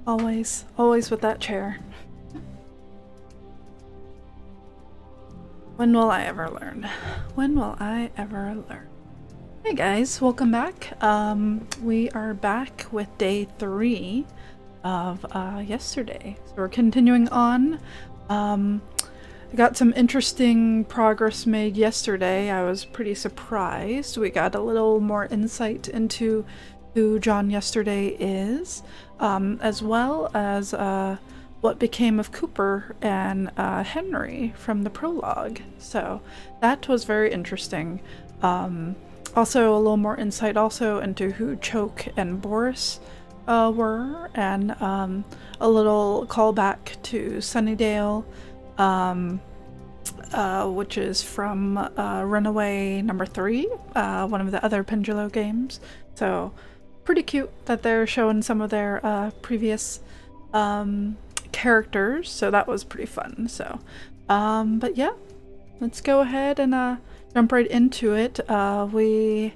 Always, always with that chair. When will I ever learn? When will I ever learn? Hey guys, welcome back. We are back with day 3 of yesterday. So we're continuing on. I got some interesting progress made yesterday. I was pretty surprised. We got a little more insight into who John Yesterday is, as well as what became of Cooper and Henry from the prologue. So that was very interesting. Also, a little more insight also into who Choke and Boris were, and a little callback to Sunnydale, which is from Runaway number 3, one of the other Pendulo games. So pretty cute that they're showing some of their previous characters, so that was pretty fun. So but yeah, let's go ahead and jump right into it. We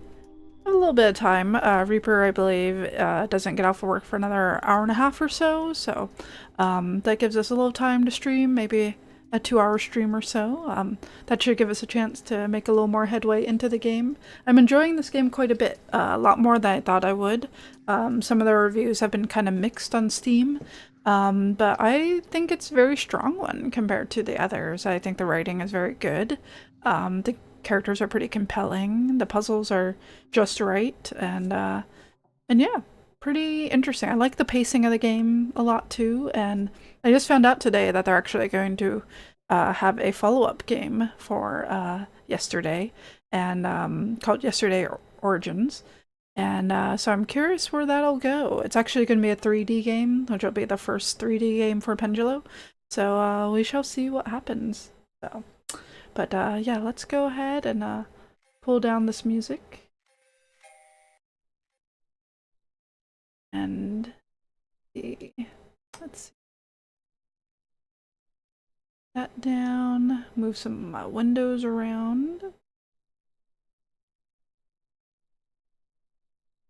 have a little bit of time. Reaper, I believe, doesn't get off of work for another hour and a half or so, so that gives us a little time to stream, maybe a 2-hour stream or so. That should give us a chance to make a little more headway into the game. I'm enjoying this game quite a bit, a lot more than I thought I would. Some of the reviews have been kind of mixed on Steam, but I think it's a very strong one compared to the others. I think the writing is very good. The characters are pretty compelling. The puzzles are just right, and yeah, pretty interesting. I like the pacing of the game a lot too, and I just found out today that they're actually going to have a follow-up game for Yesterday, and called Yesterday Origins. And so I'm curious where that'll go. It's actually going to be a 3D game, which will be the first 3D game for Pendulo. So we shall see what happens. So, but yeah, let's go ahead and pull down this music. And let's see. That down, move some windows around.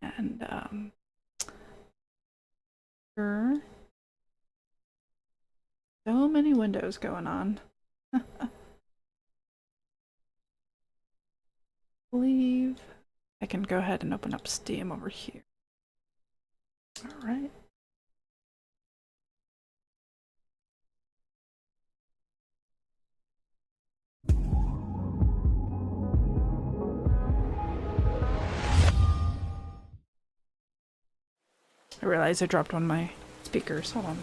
And sure. So many windows going on. Believe I can go ahead and open up Steam over here. All right. I realized I dropped one of my speakers. Hold on.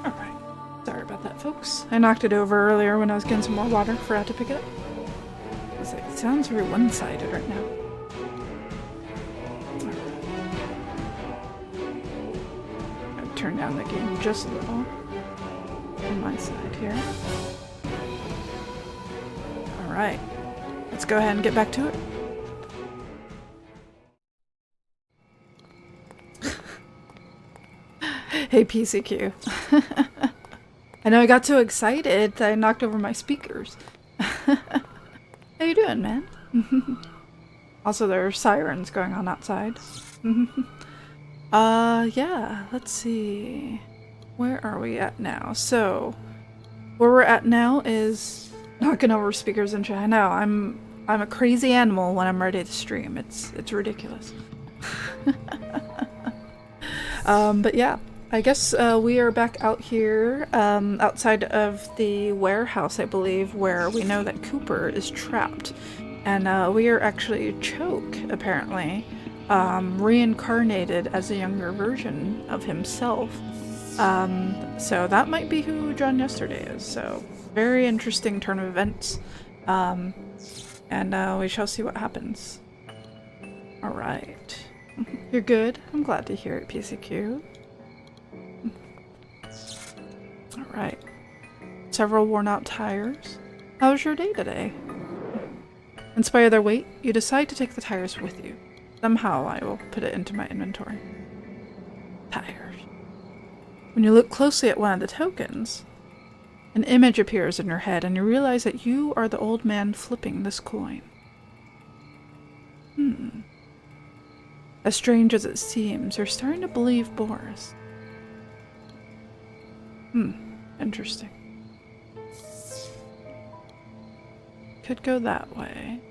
Alright. Sorry about that, folks. I knocked it over earlier when I was getting some more water. Forgot to pick it up. It sounds very one-sided right now. I'll turn down the game just a little. On my side here. Alright, let's go ahead and get back to it. Hey PCQ. I know I got so excited that I knocked over my speakers. How you doing, man? Also, there are sirens going on outside. Yeah, let's see. Where are we at now? So, where we're at now is knocking over speakers and shit. I know, I'm a crazy animal when I'm ready to stream. It's ridiculous. But yeah, I guess we are back out here outside of the warehouse, I believe, where we know that Cooper is trapped. And we are actually Choke, apparently, reincarnated as a younger version of himself. So that might be who John Yesterday is. So very interesting turn of events. And we shall see what happens. Alright. You're good? I'm glad to hear it, PCQ. Alright. Several worn out tires. How was your day today? In spite of their weight, you decide to take the tires with you. Somehow I will put it into my inventory. Tires. When you look closely at one of the tokens, an image appears in your head and you realize that you are the old man flipping this coin. As strange as it seems, you're starting to believe Boris. Interesting. Could go that way.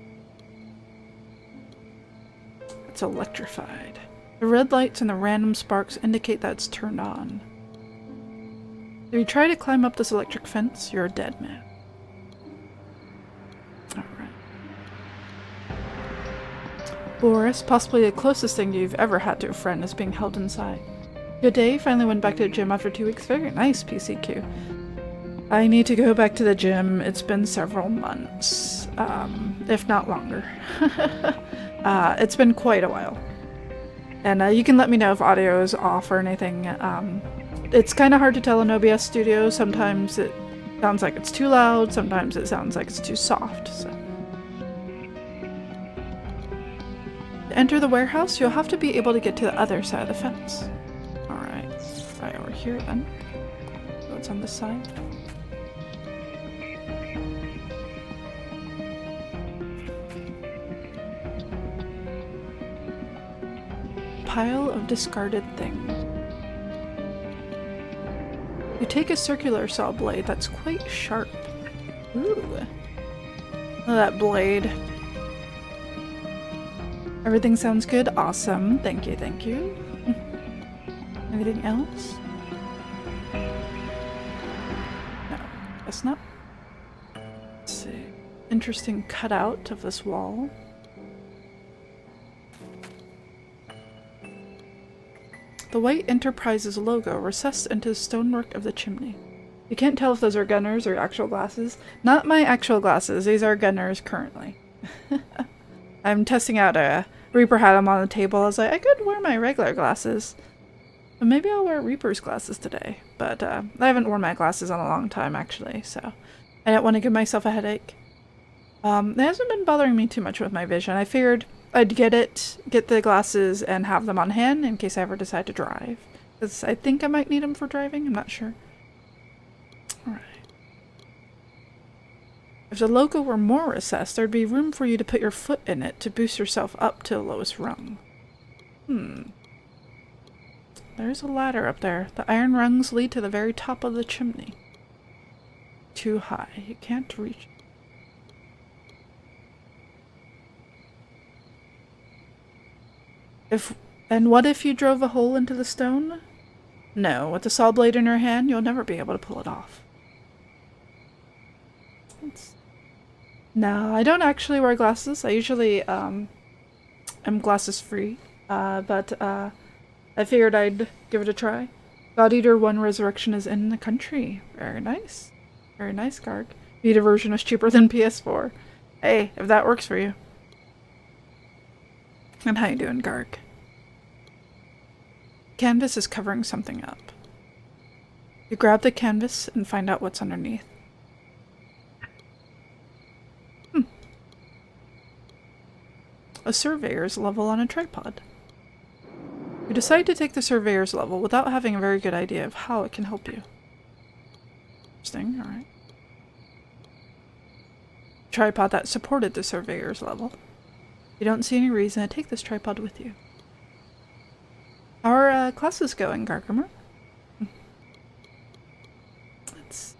It's electrified. The red lights and the random sparks indicate that it's turned on. If you try to climb up this electric fence, you're a dead man. Alright. Boris, possibly the closest thing you've ever had to a friend is being held inside. Good day, finally went back to the gym after 2 weeks. Very nice, PCQ. I need to go back to the gym. It's been several months, if not longer. It's been quite a while. And you can let me know if audio is off or anything. It's kind of hard to tell in OBS Studio. Sometimes it sounds like it's too loud, sometimes it sounds like it's too soft. So. To enter the warehouse, you'll have to be able to get to the other side of the fence. Alright, right over here then. So it's on this side. Pile of discarded things. You take a circular saw blade that's quite sharp. Ooh. Look at that blade. Everything sounds good? Awesome. Thank you, thank you. Anything else? No, guess not. Let's see. Interesting cutout of this wall. The White Enterprises logo recessed into the stonework of the chimney. You can't tell if those are Gunners or actual glasses. Not my actual glasses, these are Gunners currently. I'm testing out a Reaper hat. I'm on the table. I was like, I could wear my regular glasses. But maybe I'll wear Reaper's glasses today. But I haven't worn my glasses in a long time actually, so I didn't want to give myself a headache. It hasn't been bothering me too much with my vision. I figured I'd get the glasses and have them on hand in case I ever decide to drive. Because I think I might need them for driving, I'm not sure. Alright. If the logo were more recessed, there'd be room for you to put your foot in it to boost yourself up to the lowest rung. There's a ladder up there. The iron rungs lead to the very top of the chimney. Too high. You can't reach it. And what if you drove a hole into the stone? No, with the saw blade in your hand, you'll never be able to pull it off. No, I don't actually wear glasses. I usually am glasses free, but I figured I'd give it a try. God Eater 1 Resurrection is in the country. Very nice. Very nice, Garg. Vita version is cheaper than PS4. Hey, if that works for you. And how you doing, Garg? Canvas is covering something up. You grab the canvas and find out what's underneath. A surveyor's level on a tripod. You decide to take the surveyor's level without having a very good idea of how it can help you. Interesting, alright. Tripod that supported the surveyor's level. You don't see any reason to take this tripod with you. How are classes going, Gargamer? Let's...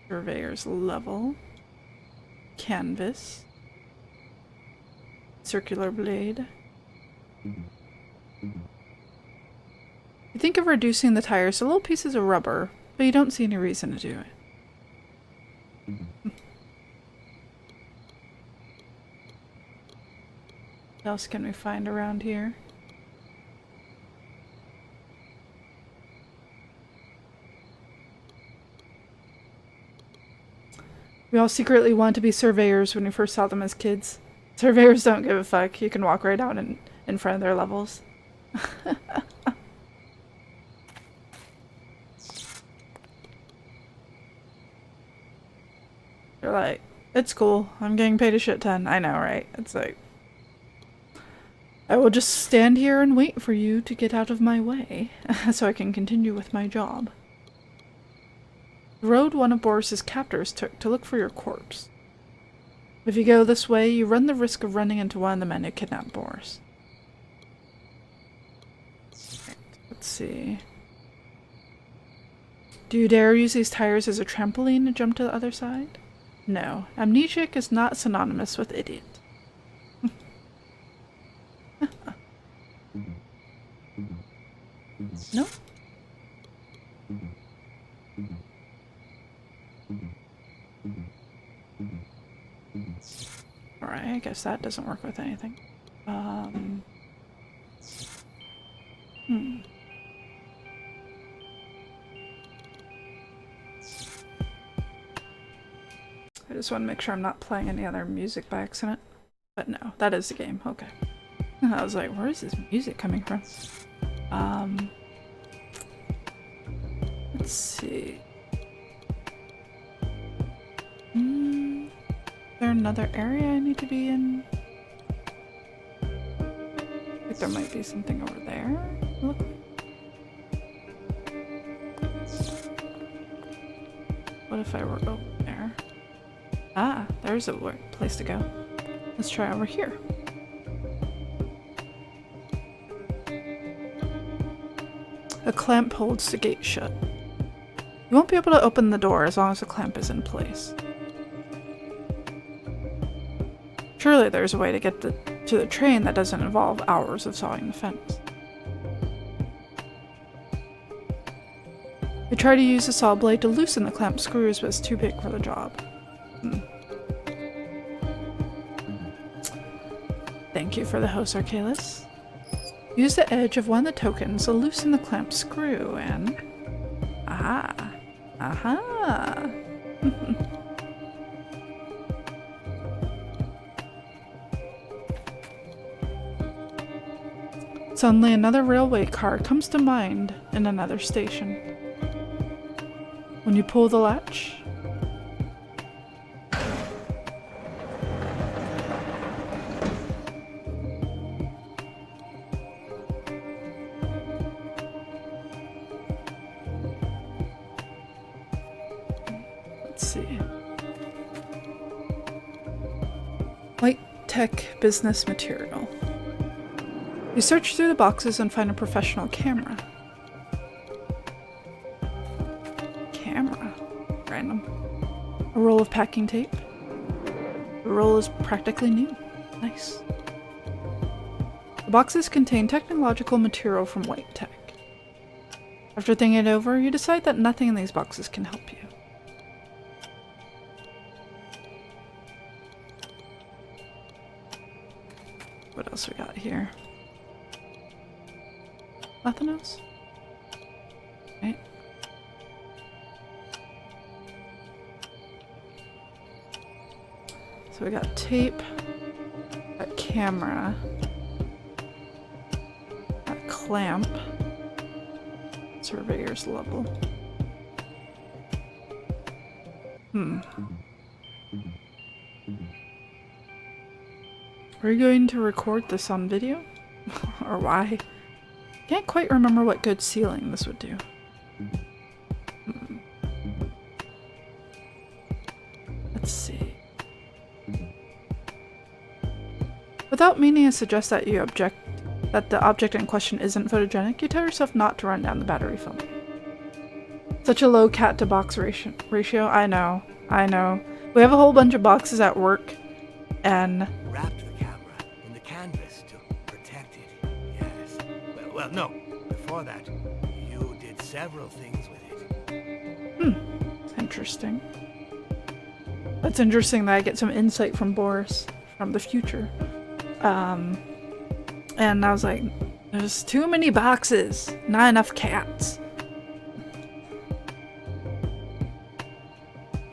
Surveyor's level. Canvas. Circular blade. You think of reducing the tires to little pieces of rubber, but you don't see any reason to do it. What else can we find around here? We all secretly wanted to be surveyors when we first saw them as kids. Surveyors don't give a fuck. You can walk right out in front of their levels. They're like, it's cool. I'm getting paid a shit ton. I know, right? It's like, I will just stand here and wait for you to get out of my way so I can continue with my job. The road one of Boris's captors took to look for your corpse. If you go this way, you run the risk of running into one of the men who kidnapped Boris. Let's see. Do you dare use these tires as a trampoline to jump to the other side? No. Amnesiac is not synonymous with idiot. No? Alright, I guess that doesn't work with anything. I just want to make sure I'm not playing any other music by accident. But no, that is the game. Okay. I was like, where is this music coming from? Let's see. Is there another area I need to be in? I think there might be something over there. Look. What if I were over there? Ah, there's a place to go. Let's try over here. A clamp holds the gate shut. You won't be able to open the door as long as the clamp is in place. Surely there's a way to get to the train that doesn't involve hours of sawing the fence. We tried to use the saw blade to loosen the clamp screws, but it's too big for the job. Thank you for the host, Arcalis. Use the edge of one of the tokens to loosen the clamp screw and... Aha! Aha! Suddenly another railway car comes to mind in another station. When you pull the latch, let's see. Light tech business material. You search through the boxes and find a professional camera. Random. A roll of packing tape. The roll is practically new. Nice. The boxes contain technological material from White Tech. After thinking it over, you decide that nothing in these boxes can help you. What else we got here? Nothing else? Right. So we got tape, a camera, a clamp, surveyor's level. Are you going to record this on video? Or why? Can't quite remember what good sealing this would do. Let's see. Without meaning to suggest that the object in question isn't photogenic, you tell yourself not to run down the battery film. Such a low cat to box ratio. I know. We have a whole bunch of boxes at work, and wrap the camera in the canvas to protect it. Yes. Well, no. Before that, you did several things with it. Interesting. That's interesting that I get some insight from Boris from the future. And I was like, there's too many boxes, not enough cats.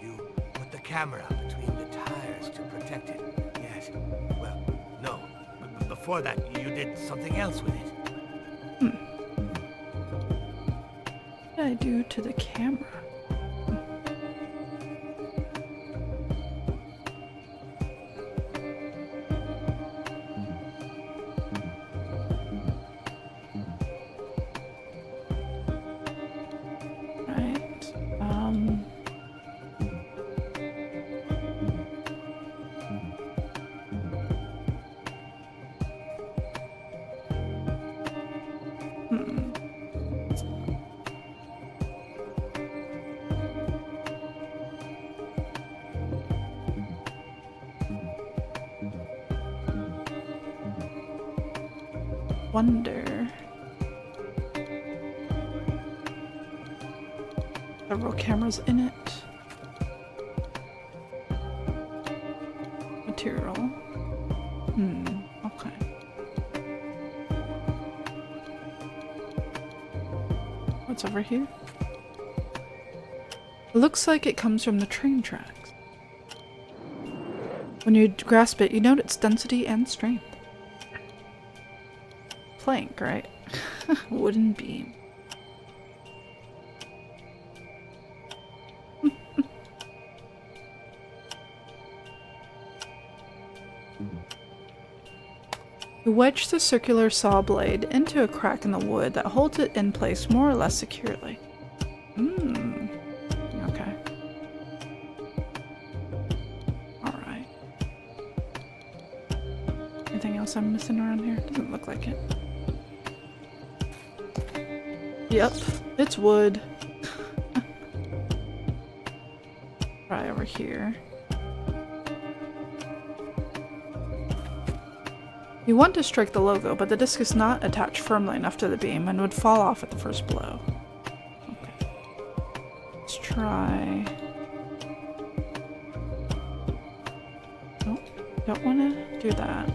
You put the camera between the tires to protect it. Yes. Well, no. Before that, you did something else with it. What did I do to the camera? Wonder. Several cameras in it. Material. Okay. What's over here? It looks like it comes from the train tracks. When you grasp it, you note its density and strength. Plank, right? Wooden beam. You wedge the circular saw blade into a crack in the wood that holds it in place more or less securely. Okay. Alright. Anything else I'm missing around here? Doesn't look like it. Yep, it's wood. Try over here. You want to strike the logo, but the disc is not attached firmly enough to the beam and would fall off at the first blow. Okay. Let's try... Nope, don't want to do that.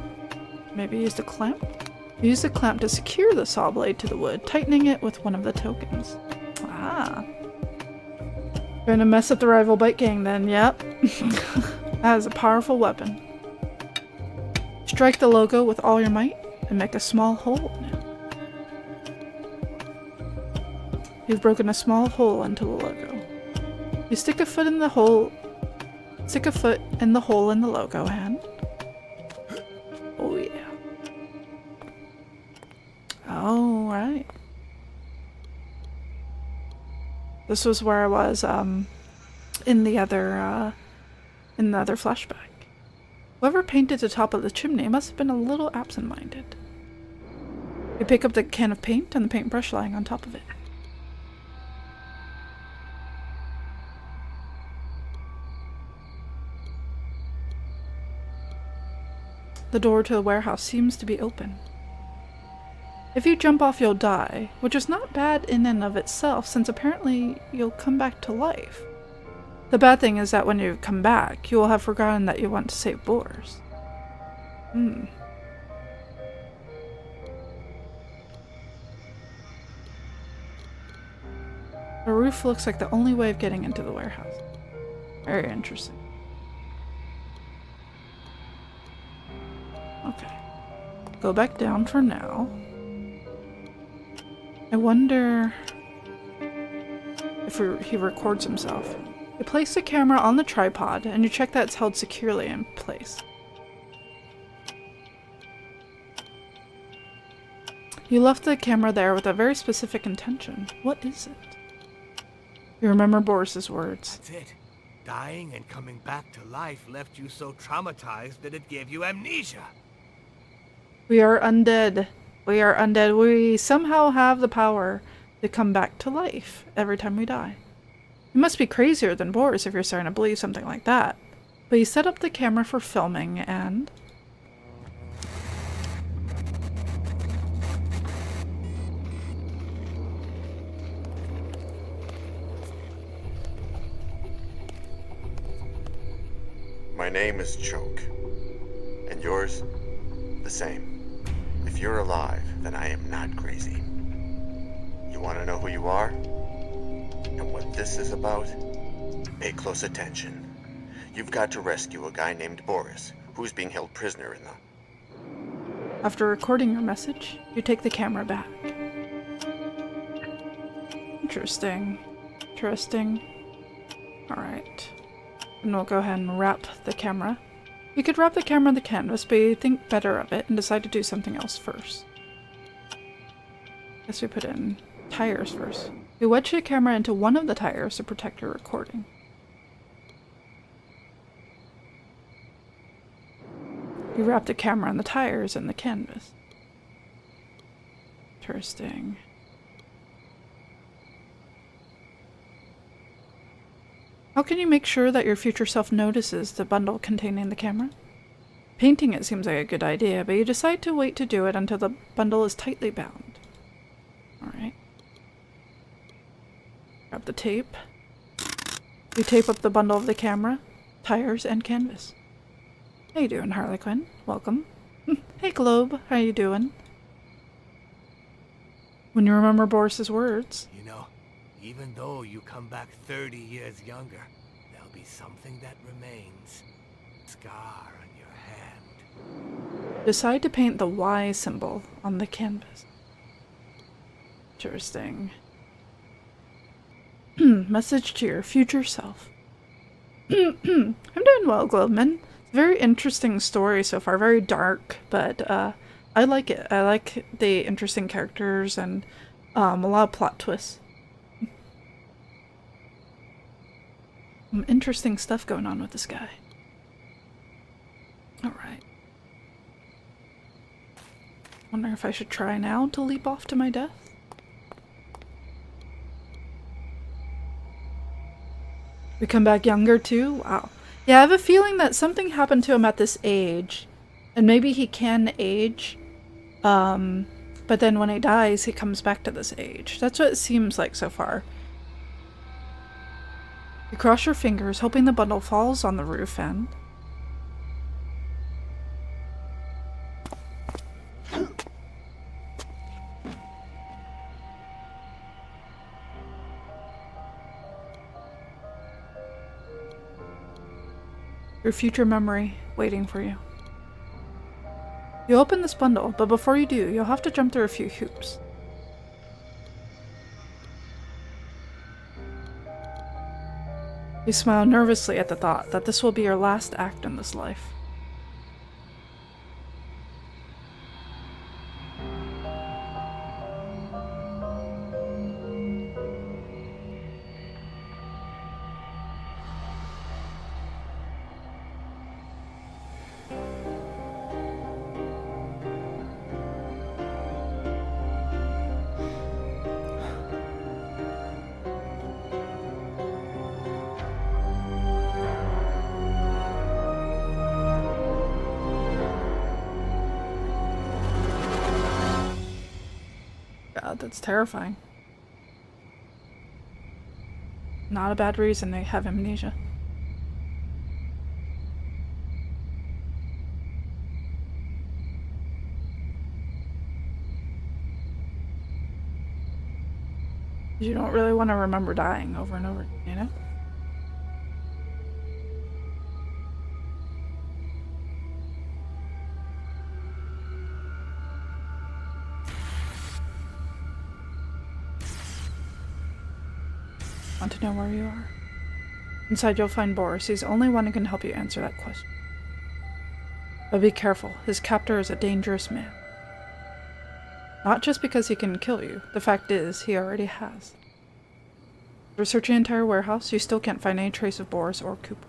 Maybe use the clamp? Use the clamp to secure the saw blade to the wood, tightening it with one of the tokens. Ah. Gonna mess up the rival bike gang then, yep. That is a powerful weapon. Strike the logo with all your might and make a small hole in it. You've broken a small hole into the logo. You stick a foot in the hole. Stick a foot in the hole in the logo and... Oh yeah. Alright. This was where I was in the other flashback. Whoever painted the top of the chimney must have been a little absent-minded. You pick up the can of paint and the paintbrush lying on top of it. The door to the warehouse seems to be open. If you jump off, you'll die, which is not bad in and of itself, since apparently you'll come back to life. The bad thing is that when you come back, you will have forgotten that you want to save Boris. The roof looks like the only way of getting into the warehouse. Very interesting. Okay. Go back down for now. I wonder if he records himself. You place the camera on the tripod and you check that it's held securely in place. You left the camera there with a very specific intention. What is it? You remember Boris's words. That's it. Dying and coming back to life left you so traumatized that it gave you amnesia. We are undead. We are undead. We somehow have the power to come back to life every time we die. You must be crazier than Boris if you're starting to believe something like that. But you set up the camera for filming and... My name is Choke. And yours? The same. If you're alive, then I am not crazy. You want to know who you are? And what this is about? Pay close attention. You've got to rescue a guy named Boris, who's being held prisoner in the... After recording your message, you take the camera back. Interesting. Interesting. Alright. And we'll go ahead and wrap the camera. You could wrap the camera in the canvas, but you think better of it and decide to do something else first. Guess we put in tires first. You wedge the camera into one of the tires to protect your recording. You wrap the camera and the tires in the canvas. Interesting. How can you make sure that your future self notices the bundle containing the camera? Painting it seems like a good idea, but you decide to wait to do it until the bundle is tightly bound. Alright. Grab the tape. You tape up the bundle of the camera, tires, and canvas. How you doing, Harley Quinn? Welcome. Hey, Globe. How you doing? When you remember Boris's words. You know, even though you come back 30 years younger, there'll be something that remains. Scar on your hand. Decide to paint the Y symbol on the canvas. Interesting. Message to your future self. I'm doing well, Globeman. It's a very interesting story so far. Very dark, but I like it. I like the interesting characters and a lot of plot twists. Some interesting stuff going on with this guy. Alright. Wonder if I should try now to leap off to my death? We come back younger too? Wow. Yeah, I have a feeling that something happened to him at this age. And maybe he can age. But then when he dies, he comes back to this age. That's what it seems like so far. You cross your fingers, hoping the bundle falls on the roof end. Your future memory waiting for you. You open this bundle, but before you do, you'll have to jump through a few hoops. You smile nervously at the thought that this will be your last act in this life. God, that's terrifying. Not a bad reason they have amnesia. You don't really want to remember dying over and over, you know? Want to know where you are? Inside you'll find Boris. He's the only one who can help you answer that question. But be careful. His captor is a dangerous man. Not just because he can kill you. The fact is, he already has. Researching the entire warehouse, you still can't find any trace of Boris or Cooper.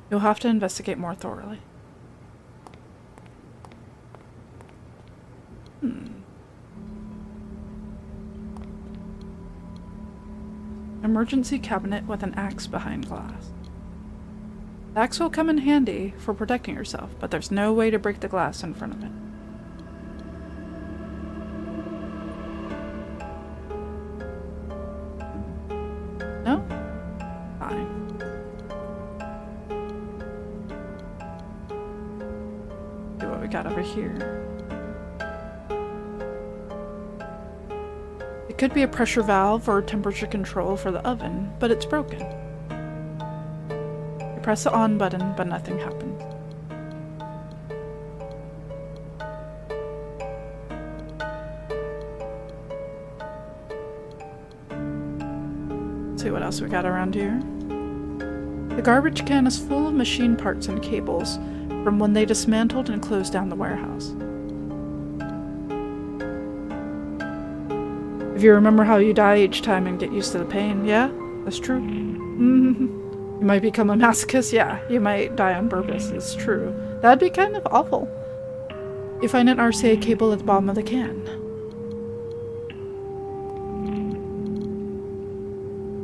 You'll have to investigate more thoroughly. Emergency cabinet with an axe behind glass. The axe will come in handy for protecting yourself, but there's no way to break the glass in front of it. No? Fine. See what we got over here. It could be a pressure valve or temperature control for the oven, but it's broken. You press the on button, but nothing happens. Let's see what else we got around here. The garbage can is full of machine parts and cables from when they dismantled and closed down the warehouse. If you remember how you die each time and get used to the pain, yeah? That's true. You might become a masochist, yeah. You might die on purpose, it's true. That'd be kind of awful. You find an RCA cable at the bottom of the can.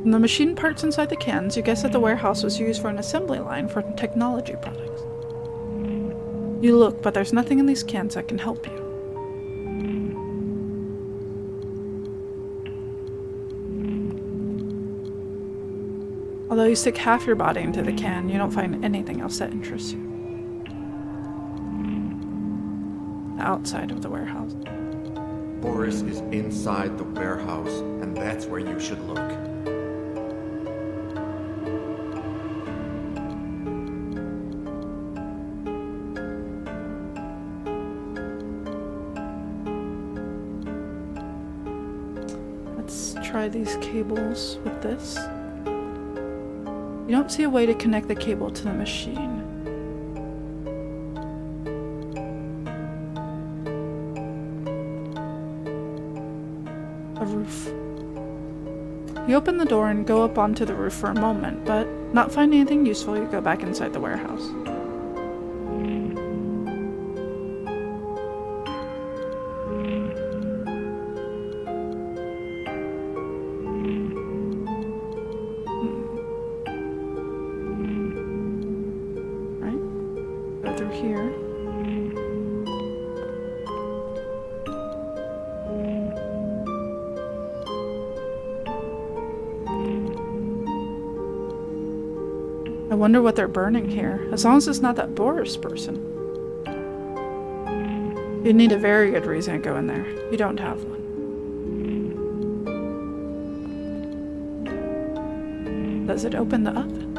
From the machine parts inside the cans, you guess that the warehouse was used for an assembly line for technology products. You look, but there's nothing in these cans that can help you. Although you stick half your body into the can, you don't find anything else that interests you. Outside of the warehouse. Boris is inside the warehouse, and that's where you should look. Let's try these cables with this. You don't see a way to connect the cable to the machine. Roof. You open the door and go up onto the roof for a moment, but not finding anything useful, you go back inside the warehouse. Right? Go through here. I wonder what they're burning here, as long as it's not that Boris person. You'd need a very good reason to go in there. You don't have one. Does it open the oven?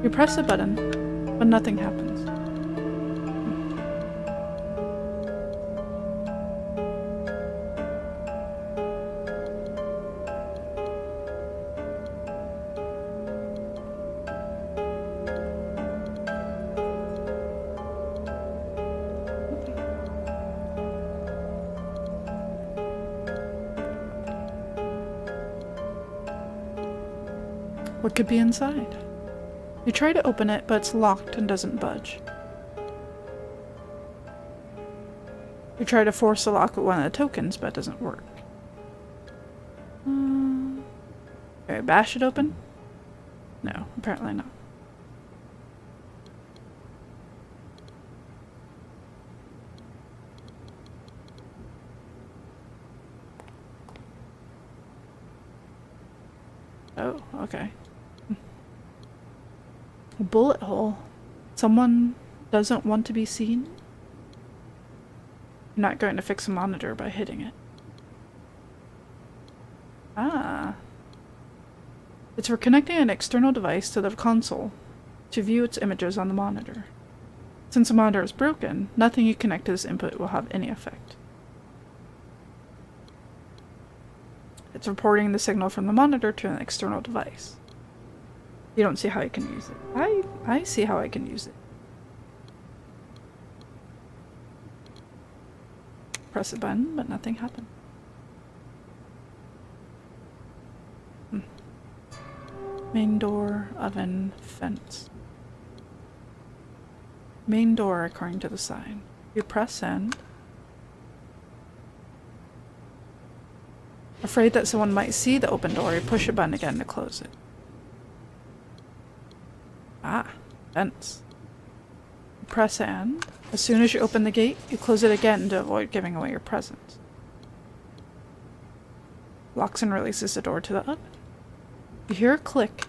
You press a button, but nothing happens. What could be inside? You try to open it, but it's locked and doesn't budge. You try to force the lock with one of the tokens, but it doesn't work. Okay, bash it open? No, apparently not. Oh, okay. A bullet hole. Someone doesn't want to be seen? You're not going to fix a monitor by hitting it. Ah. It's for connecting an external device to the console to view its images on the monitor. Since the monitor is broken, nothing you connect to this input will have any effect. It's reporting the signal from the monitor to an external device. You don't see how you can use it. I see how I can use it. Press a button, but nothing happened. Main door, oven, fence. Main door, according to the sign. You press in. Afraid that someone might see the open door, you push a button again to close it. Ah, fence. You press in. As soon as you open the gate, you close it again to avoid giving away your presence. Locks and releases the door to the oven. You hear a click.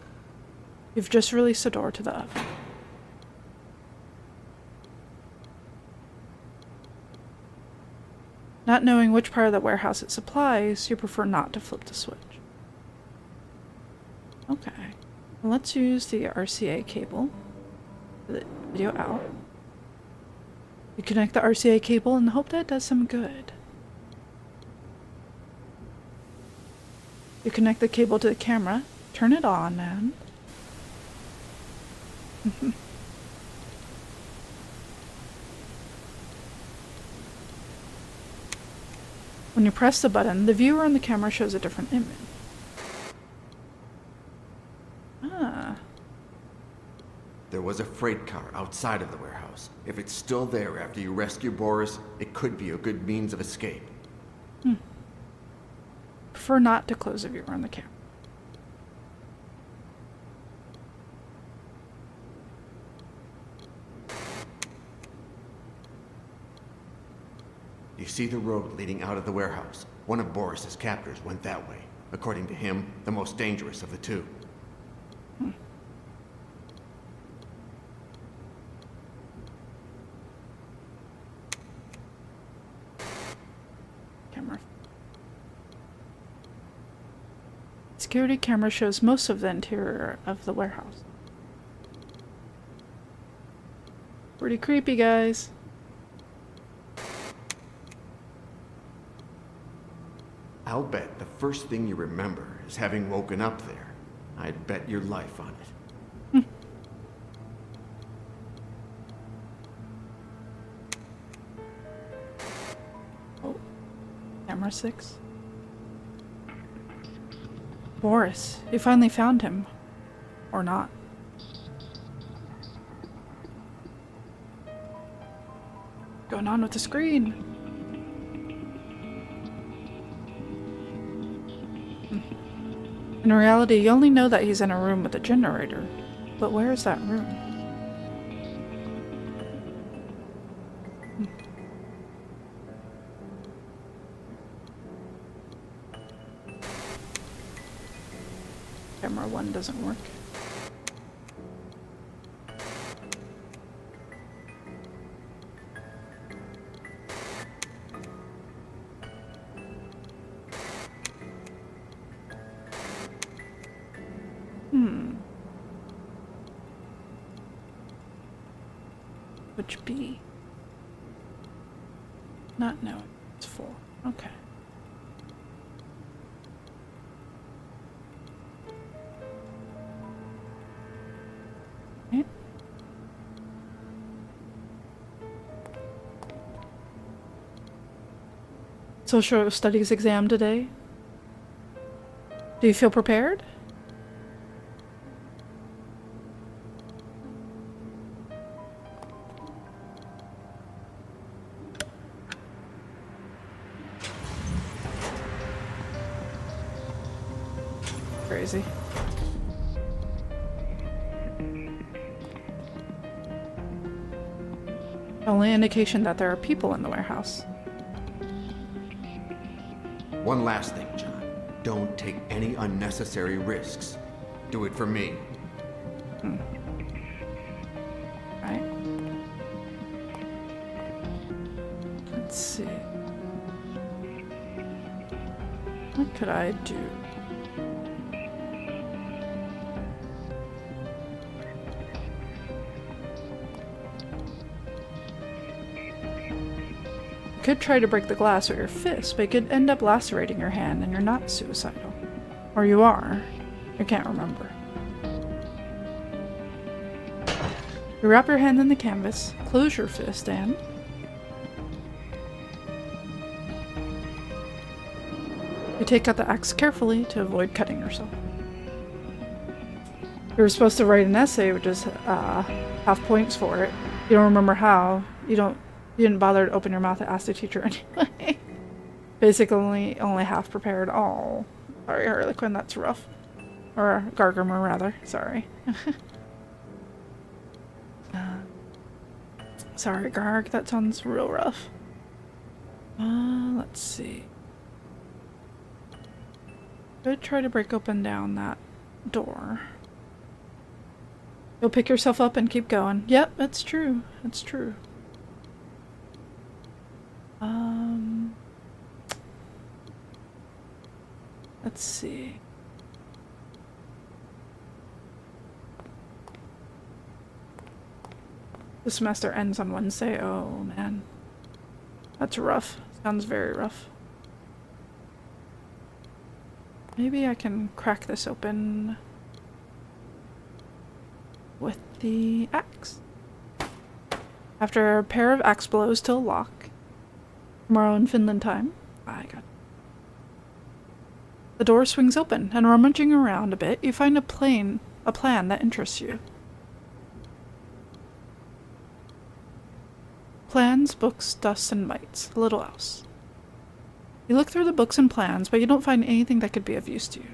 You've just released the door to the oven. Not knowing which part of the warehouse it supplies, you prefer not to flip the switch. Okay. Well, let's use the RCA cable for the video out. You connect the RCA cable and hope that it does some good. You connect the cable to the camera, turn it on, and... When you press the button, the viewer on the camera shows a different image. Ah. There was a freight car outside of the warehouse. If it's still there after you rescue Boris, it could be a good means of escape. Prefer not to close the viewer on the camera. You see the road leading out of the warehouse. One of Boris's captors went that way. According to him, the most dangerous of the two. camera. Security camera shows most of the interior of the warehouse. Pretty creepy, guys. I'll bet the first thing you remember is having woken up there. I'd bet your life on it. Oh. Camera 6. Boris, you finally found him. Or not. What's going on with the screen? In reality, you only know that he's in a room with a generator. But where is that room? Camera 1 doesn't work. Which B? Not no, it's 4. Okay. Okay. Social studies exam today. Do you feel prepared? Crazy. Only indication that there are people in the warehouse. One last thing, John. Don't take any unnecessary risks. Do it for me. Right. Let's see. What could I do? You could try to break the glass with your fist, but you could end up lacerating your hand and you're not suicidal. Or you are. I can't remember. You wrap your hand in the canvas, close your fist, and you take out the axe carefully to avoid cutting yourself. You were supposed to write an essay, which is half points for it. You don't remember how. You didn't bother to open your mouth and ask the teacher anyway. Basically, only half prepared. Oh, sorry, Harlequin, that's rough. Or Gargamer, rather. Sorry. Sorry, Garg, that sounds real rough. Let's see. Could try to break open down that door. You'll pick yourself up and keep going. Yep, that's true. That's true. Let's see. The semester ends on Wednesday. Oh, man. That's rough. Sounds very rough. Maybe I can crack this open with the axe. After a pair of axe blows to a lock, tomorrow in Finland time, I got it. The door swings open, and rummaging around a bit, you find a plan that interests you. Plans, books, dust, and mites. Little else. You look through the books and plans, but you don't find anything that could be of use to you.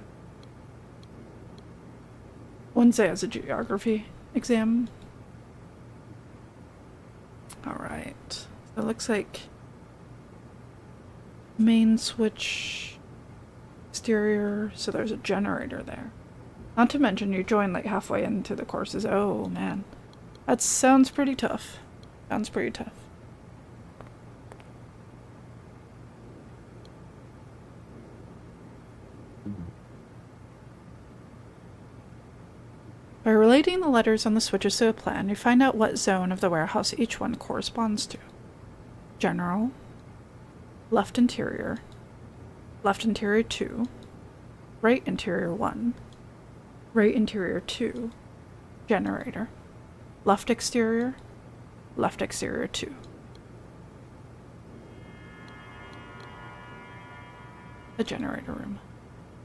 Wednesday has a geography exam. Alright. So it looks like main switch, exterior, so there's a generator there. Not to mention you joined like halfway into the courses. Oh man. That sounds pretty tough. Sounds pretty tough. Relating the letters on the switches to a plan, you find out what zone of the warehouse each one corresponds to. General, left interior 2, right interior 1, right interior 2, generator, left exterior 2. The generator room.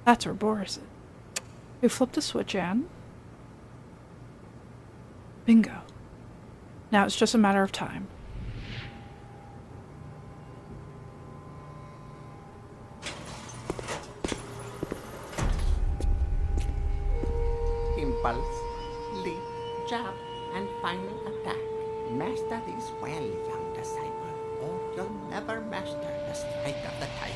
That's where Boris is. You flip the switch in. Bingo. Now it's just a matter of time. Impulse, leap, jab, and final attack. Master this well, young disciple, or you'll never master the strike of the tiger.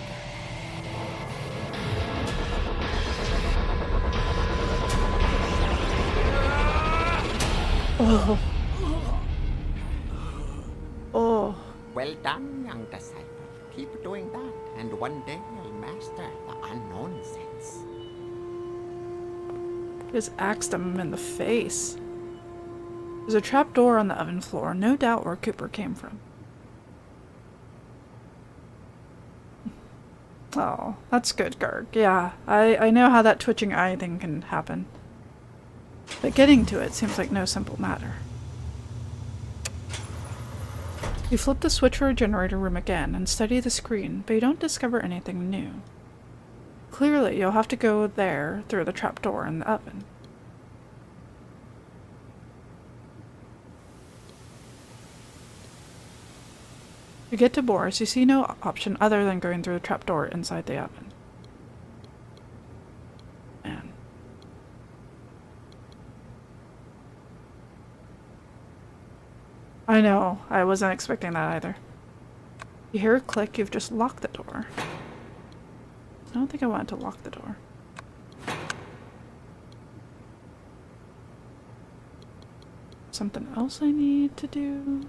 Oh. Oh. Well done, young disciple. Keep doing that, and one day you'll master the unknown sense. Just axed him in the face. There's a trap door on the oven floor, no doubt where Cooper came from. Oh, that's good, Garg. Yeah, I know how that twitching eye thing can happen. But getting to it seems like no simple matter. You flip the switch for a generator room again and study the screen, but you don't discover anything new. Clearly, you'll have to go there through the trapdoor in the oven. You get to Boris, you see no option other than going through the trapdoor inside the oven. Man. I know, I wasn't expecting that either. You hear a click, you've just locked the door. I don't think I wanted to lock the door. Something else I need to do?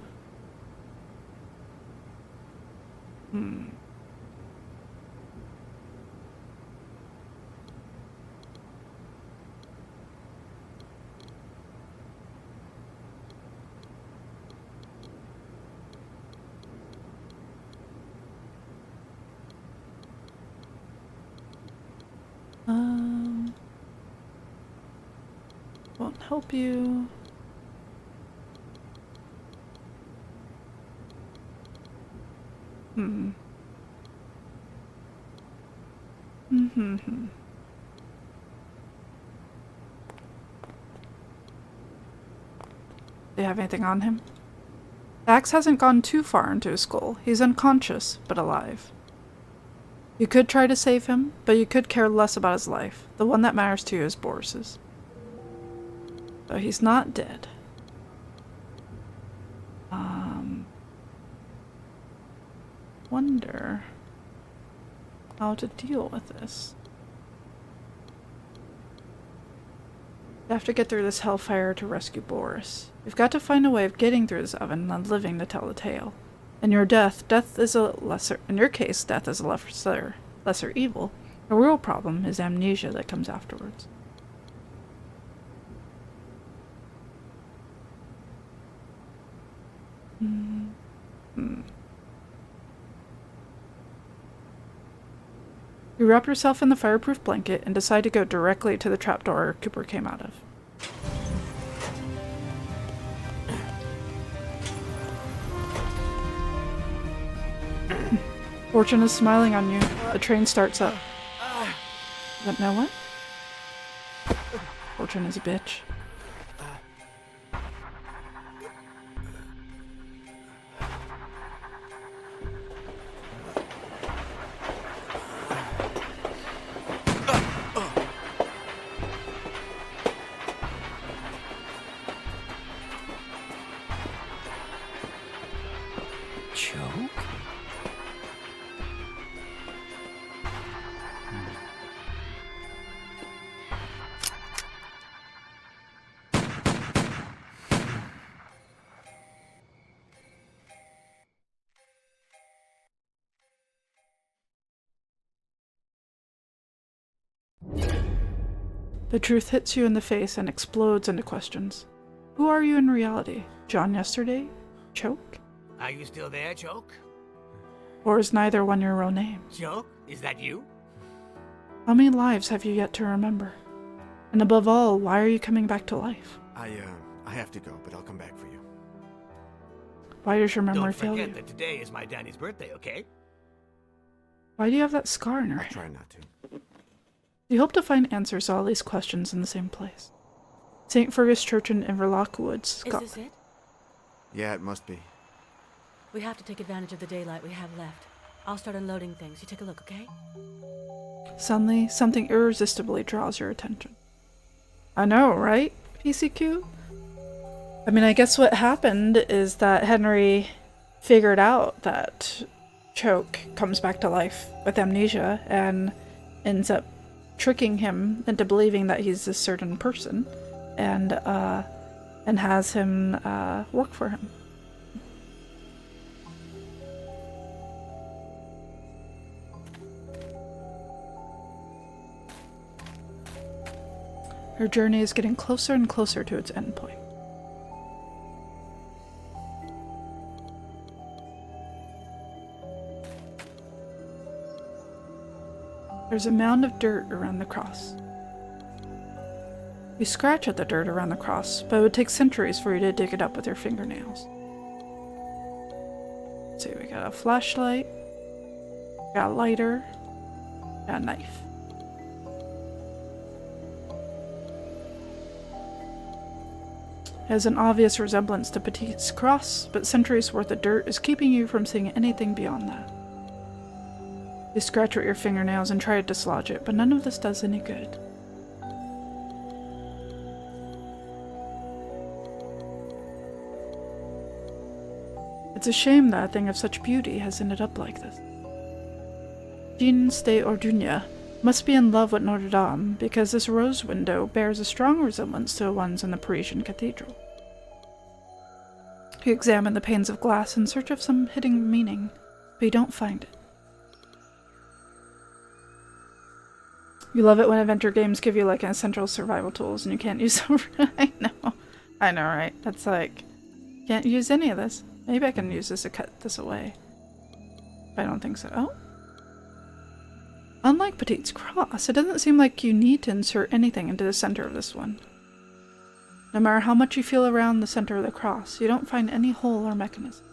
Won't help you. Do you have anything on him? The axe hasn't gone too far into his skull. He's unconscious, but alive. You could try to save him, but you could care less about his life. The one that matters to you is Boris's. Though he's not dead. Wonder how to deal with this. You have to get through this hellfire to rescue Boris. You've got to find a way of getting through this oven and living to tell the tale. In your death is a lesser, in your case, death is a lesser evil. The real problem is amnesia that comes afterwards. You wrap yourself in the fireproof blanket and decide to go directly to the trapdoor Cooper came out of. Fortune is smiling on you. The train starts up. But no one? Fortune is a bitch. Choke? The truth hits you in the face and explodes into questions. Who are you in reality? John yesterday? Choke? Are you still there, Choke? Or is neither one your real name? Choke? Is that you? How many lives have you yet to remember? And above all, why are you coming back to life? I have to go, but I'll come back for you. Why does your memory Don't fail forget you? that today is my Danny's birthday, okay? Why do you have that scar in your I'll head? try not to. You hope to find answers to all these questions in the same place. St. Fergus Church in Inverloch Woods, Is Scotland. this it? Yeah, it must be. We have to take advantage of the daylight we have left. I'll start unloading things. You take a look, okay? Suddenly, something irresistibly draws your attention. I know, right, PCQ? I mean, I guess what happened is that Henry figured out that Choke comes back to life with amnesia and ends up tricking him into believing that he's a certain person and has him work for him. Her journey is getting closer and closer to its endpoint. There's a mound of dirt around the cross. You scratch at the dirt around the cross, but it would take centuries for you to dig it up with your fingernails. Let's see, we got a flashlight, got a lighter, got a knife. It has an obvious resemblance to Petite's cross, but centuries worth of dirt is keeping you from seeing anything beyond that. You scratch with your fingernails and try to dislodge it, but none of this does any good. It's a shame that a thing of such beauty has ended up like this. Jean de Orduña must be in love with Notre Dame, because this rose window bears a strong resemblance to the ones in the Parisian cathedral. You examine the panes of glass in search of some hidden meaning, but you don't find it. You love it when adventure games give you like essential survival tools and you can't use them. I know, right? That's like, can't use any of this. Maybe I can use this to cut this away. But I don't think so. Oh. Unlike Petite's cross, it doesn't seem like you need to insert anything into the center of this one. No matter how much you feel around the center of the cross, you don't find any hole or mechanism.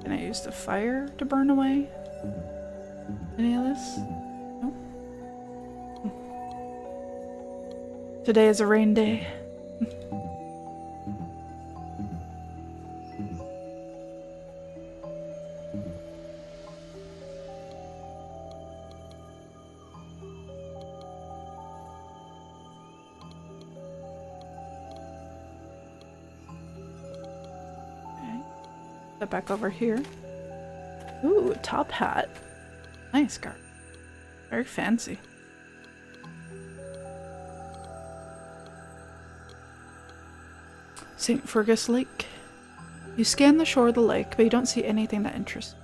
Can I use the fire to burn away any of this? Nope. Today is a rain day. Back over here. Ooh, top hat. Nice car. Very fancy. St. Fergus Lake. You scan the shore of the lake, but you don't see anything that interests you.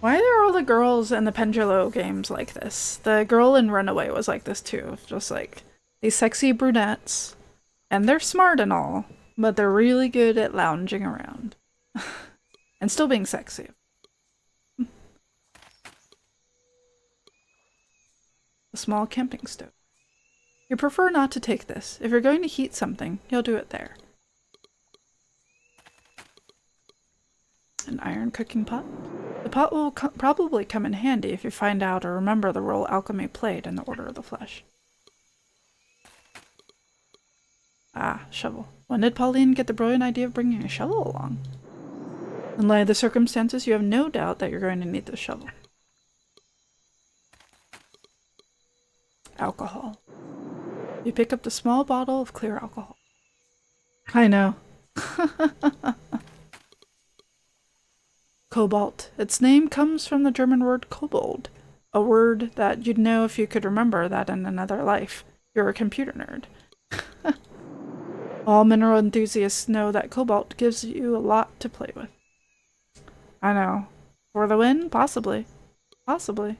Why are all the girls in the Pendulo games like this? The girl in Runaway was like this too. Just like these sexy brunettes. And they're smart and all, but they're really good at lounging around. And still being sexy. A small camping stove. You prefer not to take this. If you're going to heat something, you'll do it there. An iron cooking pot. The pot will probably come in handy if you find out or remember the role alchemy played in the Order of the Flesh. Ah, shovel. When did Pauline get the brilliant idea of bringing a shovel along? In light of the circumstances, you have no doubt that you're going to need the shovel. You pick up the small bottle of clear alcohol. I know. Cobalt. Its name comes from the German word kobold, a word that you'd know if you could remember that in another life. You're a computer nerd. All mineral enthusiasts know that cobalt gives you a lot to play with. I know. For the win? Possibly. Possibly.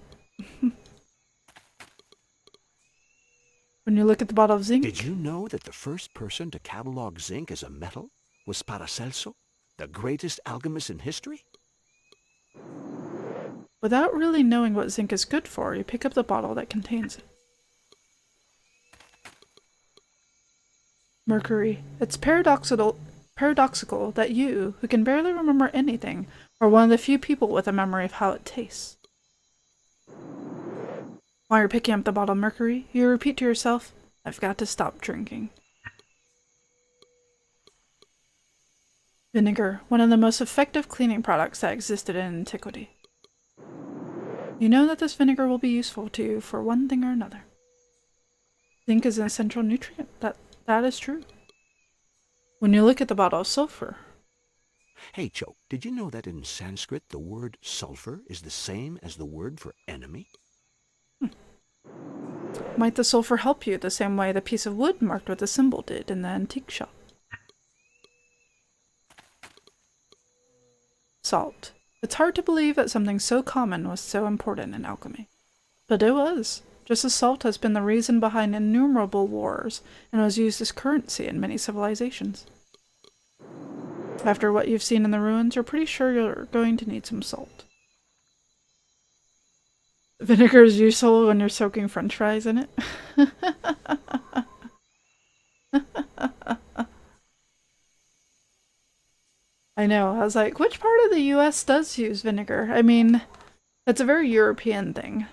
When you look at the bottle of zinc... Did you know that the first person to catalog zinc as a metal was Paracelso, the greatest alchemist in history? Without really knowing what zinc is good for, you pick up the bottle that contains it. Mercury. It's paradoxical that you, who can barely remember anything, are one of the few people with a memory of how it tastes. While you're picking up the bottle of mercury, you repeat to yourself, I've got to stop drinking. Vinegar, one of the most effective cleaning products that existed in antiquity. You know that this vinegar will be useful to you for one thing or another. Zinc is an essential nutrient. That is true. When you look at the bottle of sulfur... Hey, Choke, did you know that in Sanskrit the word sulfur is the same as the word for enemy? Might the sulfur help you the same way the piece of wood marked with the symbol did in the antique shop? Salt. It's hard to believe that something so common was so important in alchemy. But it was. Just as salt has been the reason behind innumerable wars and was used as currency in many civilizations. After what you've seen in the ruins, you're pretty sure you're going to need some salt. Vinegar is useful when you're soaking french fries in it. I know, I was like, which part of the US does use vinegar? I mean, it's a very European thing.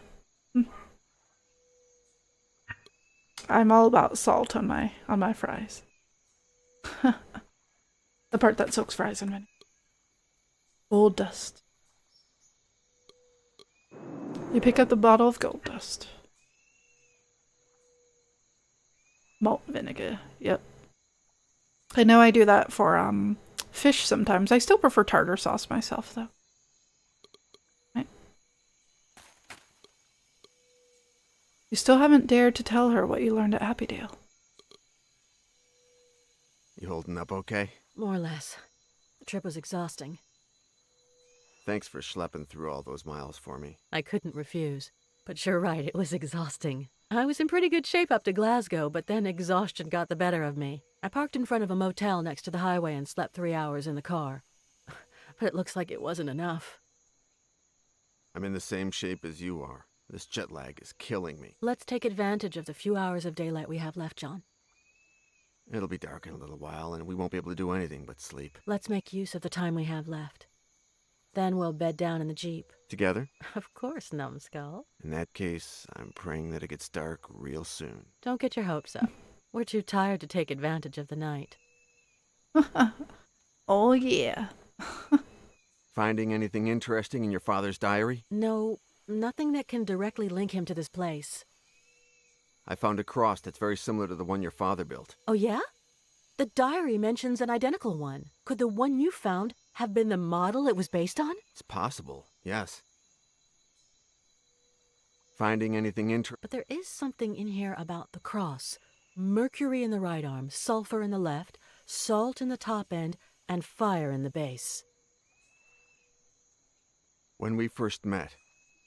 I'm all about salt on my fries. The part that soaks fries in vinegar. Gold dust. You pick up the bottle of gold dust. Malt vinegar. Yep. I know I do that for fish sometimes. I still prefer tartar sauce myself though. Right. You still haven't dared to tell her what you learned at Happydale. You holding up okay? More or less. The trip was exhausting. Thanks for schlepping through all those miles for me. I couldn't refuse. But you're right, it was exhausting. I was in pretty good shape up to Glasgow, but then exhaustion got the better of me. I parked in front of a motel next to the highway and slept 3 hours in the car. But it looks like it wasn't enough. I'm in the same shape as you are. This jet lag is killing me. Let's take advantage of the few hours of daylight we have left, John. It'll be dark in a little while, and we won't be able to do anything but sleep. Let's make use of the time we have left. Then we'll bed down in the Jeep. Together? Of course, numbskull. In that case, I'm praying that it gets dark real soon. Don't get your hopes up. We're too tired to take advantage of the night. Oh yeah. Finding anything interesting in your father's diary? No, nothing that can directly link him to this place. I found a cross that's very similar to the one your father built. Oh yeah? The diary mentions an identical one. Could the one you found have been the model it was based on? It's possible, yes. Finding anything interesting? But there is something in here about the cross. Mercury in the right arm, sulfur in the left, salt in the top end, and fire in the base. When we first met,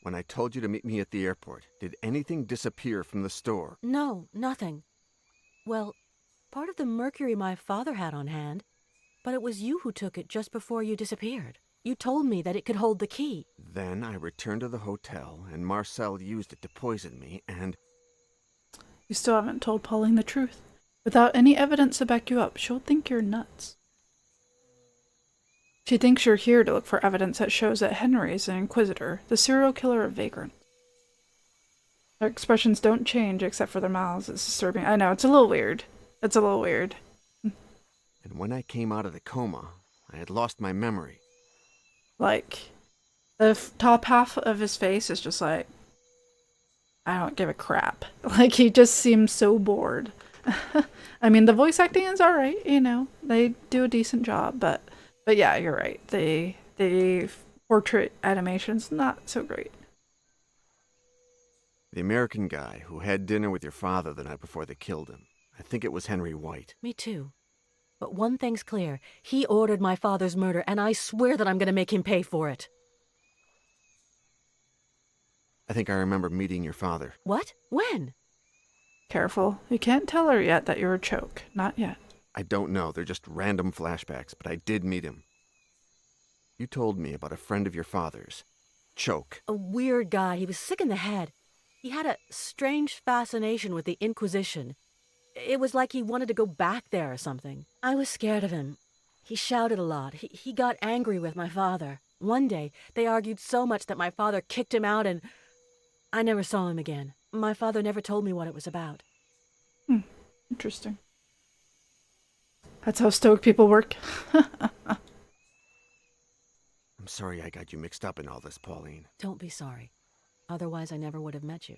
when I told you to meet me at the airport, did anything disappear from the store? No, nothing. Well, part of the mercury my father had on hand, but it was you who took it just before you disappeared. You told me that it could hold the key. Then I returned to the hotel, and Marcel used it to poison me, and... You still haven't told Pauline the truth. Without any evidence to back you up, she'll think you're nuts. She thinks you're here to look for evidence that shows that Henry is an inquisitor, the serial killer of vagrants. Their expressions don't change except for their mouths. It's disturbing. I know, it's a little weird. It's a little weird. And when I came out of the coma, I had lost my memory. Like, the top half of his face is just like... I don't give a crap. Like, he just seems so bored. I mean, the voice acting is alright, you know. They do a decent job, but yeah, you're right. The portrait animation's not so great. The American guy who had dinner with your father the night before they killed him. I think it was Henry White. Me too. But one thing's clear. He ordered my father's murder, and I swear that I'm gonna make him pay for it. I think I remember meeting your father. What? When? Careful. You can't tell her yet that you're a choke. Not yet. I don't know, they're just random flashbacks, but I did meet him. You told me about a friend of your father's, Choke. A weird guy. He was sick in the head. He had a strange fascination with the Inquisition. It was like he wanted to go back there or something. I was scared of him. He shouted a lot. He got angry with my father. One day, they argued so much that my father kicked him out, and I never saw him again. My father never told me what it was about. Interesting. That's how Stoic people work. I'm sorry I got you mixed up in all this, Pauline. Don't be sorry. Otherwise, I never would have met you.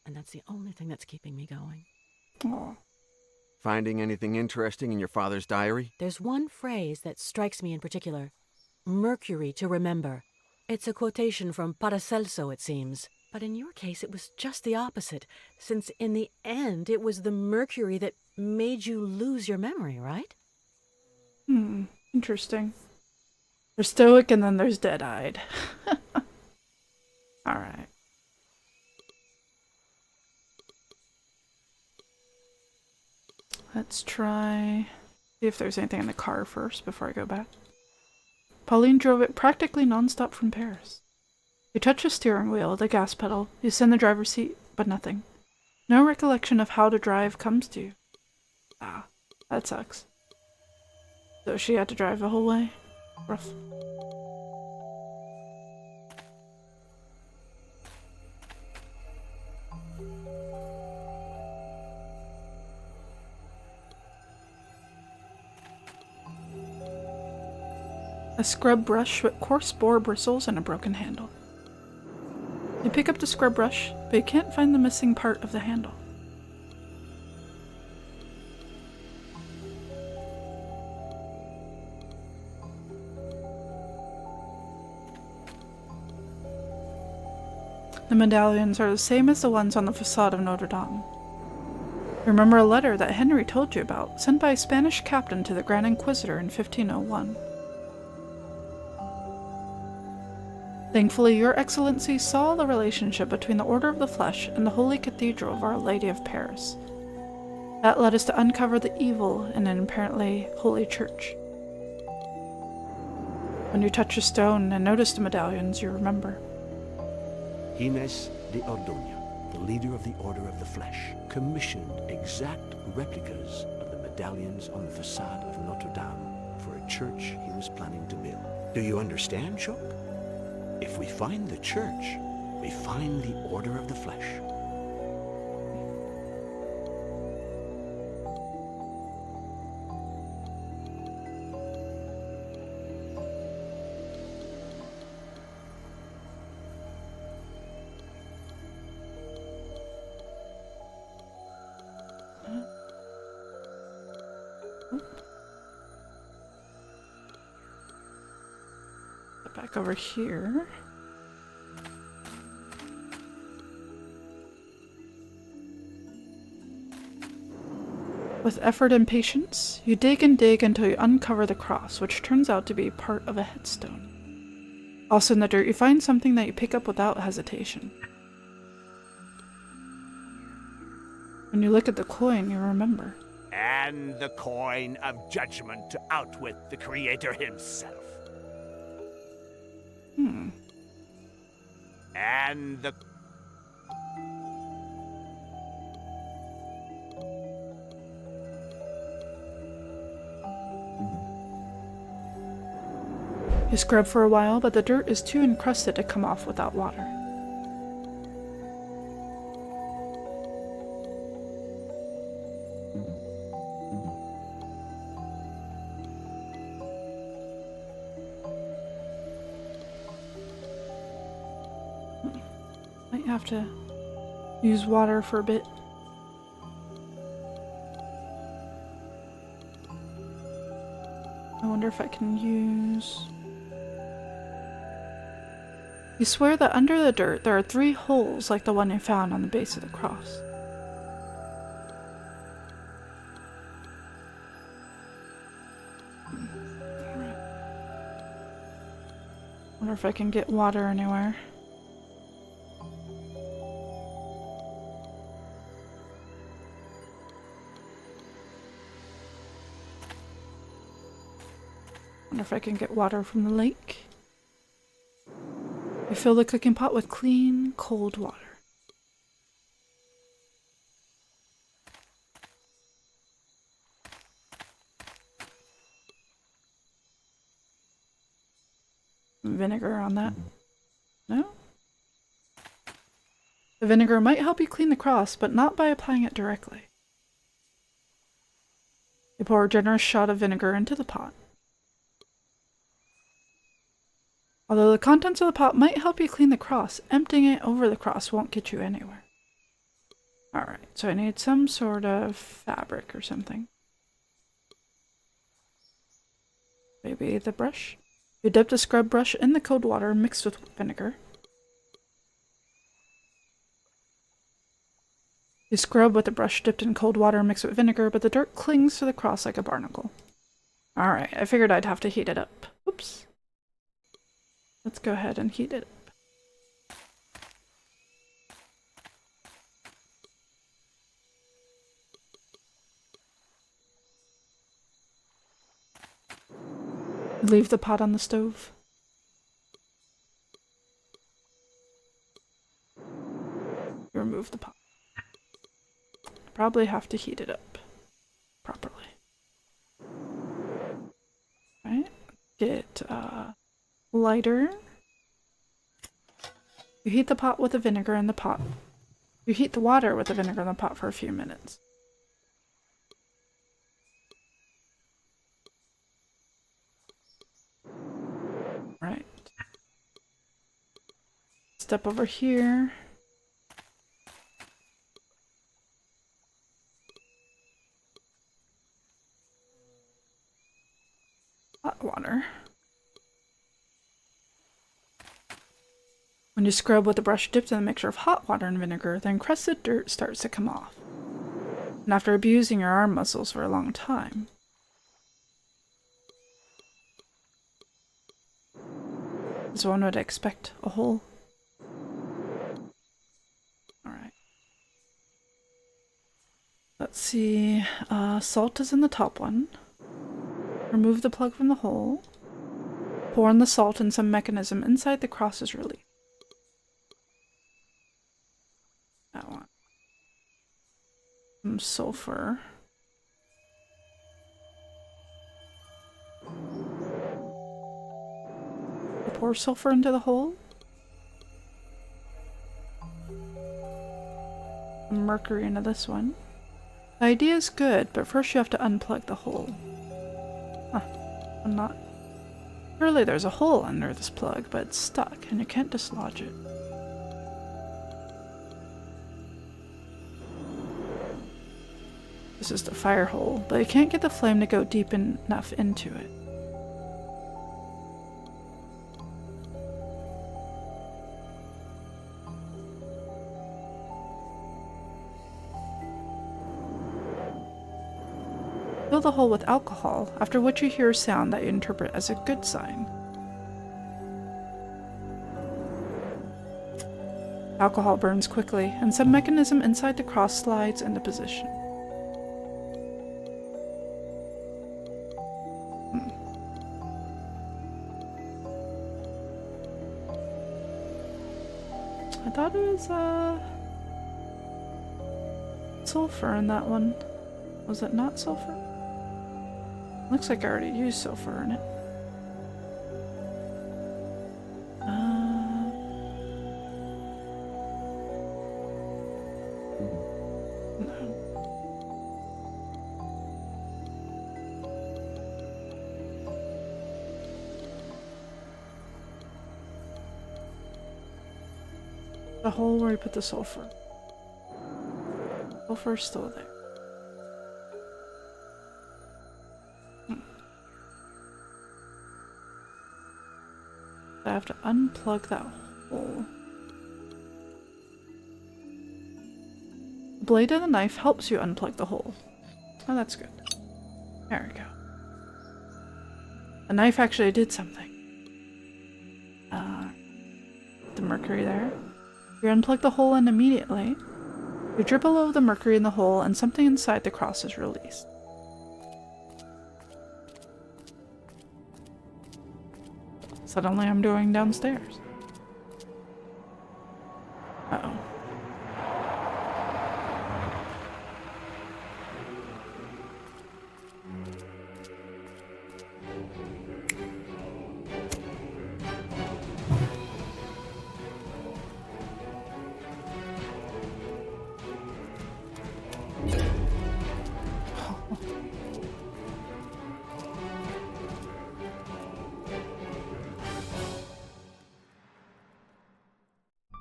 And that's the only thing that's keeping me going. Aw. Finding anything interesting in your father's diary? There's one phrase that strikes me in particular. Mercury to remember. It's a quotation from Paracelso, it seems. But in your case, it was just the opposite, since in the end, it was the mercury that made you lose your memory, right? Interesting. There's Stoic and then there's Dead-Eyed. Alright. Let's try... see if there's anything in the car first before I go back. Pauline drove it practically non-stop from Paris. You touch the steering wheel, the gas pedal, you send the driver's seat, but nothing. No recollection of how to drive comes to you. Ah, that sucks. So she had to drive the whole way? Rough. A scrub brush with coarse boar bristles and a broken handle. You pick up the scrub brush, but you can't find the missing part of the handle. The medallions are the same as the ones on the facade of Notre Dame. Remember a letter that Henry told you about, sent by a Spanish captain to the Grand Inquisitor in 1501. Thankfully, Your Excellency saw the relationship between the Order of the Flesh and the Holy Cathedral of Our Lady of Paris. That led us to uncover the evil in an apparently holy church. When you touch a stone and notice the medallions, you remember. Ines de Ordoña, the leader of the Order of the Flesh, commissioned exact replicas of the medallions on the facade of Notre Dame for a church he was planning to build. Do you understand, Choke? If we find the church, we find the Order of the Flesh. Back over here. With effort and patience, you dig and dig until you uncover the cross, which turns out to be part of a headstone. Also in the dirt, you find something that you pick up without hesitation. When you look at the coin, you remember. And the coin of judgment to outwit the Creator himself. And the... You scrub for a while, but the dirt is too encrusted to come off without water. Might have to use water for a bit. I wonder if I can use... You swear that under the dirt there are 3 holes like the one you found on the base of the cross. Alright. Wonder if I can get water anywhere. Wonder if I can get water from the lake. You fill the cooking pot with clean, cold water. Vinegar on that. No? The vinegar might help you clean the cross, but not by applying it directly. You pour a generous shot of vinegar into the pot. Although the contents of the pot might help you clean the cross, emptying it over the cross won't get you anywhere. Alright, so I need some sort of fabric or something. Maybe the brush? You dip the scrub brush in the cold water mixed with vinegar. You scrub with the brush dipped in cold water mixed with vinegar, but the dirt clings to the cross like a barnacle. Alright, I figured I'd have to heat it up. Oops. Let's go ahead and heat it up. Leave the pot on the stove. Remove the pot. Probably have to heat it up properly. Right? Get lighter. You heat the pot with the vinegar in the pot. You heat the water with the vinegar in the pot for a few minutes. Right. Step over here. Hot water. When you scrub with the brush dipped in a mixture of hot water and vinegar, the encrusted dirt starts to come off. And after abusing your arm muscles for a long time, as one would expect, a hole. Alright. Let's see. Salt is in the top one. Remove the plug from the hole. Pour in the salt and some mechanism inside the cross is released. That one. Some sulfur. Pour sulfur into the hole. Some mercury into this one. The idea is good, but first you have to unplug the hole. Huh. I'm not... Surely there's a hole under this plug, but it's stuck and you can't dislodge it. This is the fire hole, but you can't get the flame to go deep enough into it. Fill the hole with alcohol, after which you hear a sound that you interpret as a good sign. Alcohol burns quickly, and some mechanism inside the cross slides into position. I thought it was sulfur in that one. Was it not sulfur? Looks like I already used sulfur in it. No. The hole where you put the sulfur. Sulfur's still there. I have to unplug that hole. The blade of the knife helps you unplug the hole. Oh, that's good. There we go. The knife actually did something. The mercury there. You unplug the hole in immediately. You drip below the mercury in the hole and something inside the cross is released. Suddenly I'm going downstairs. Uh-oh.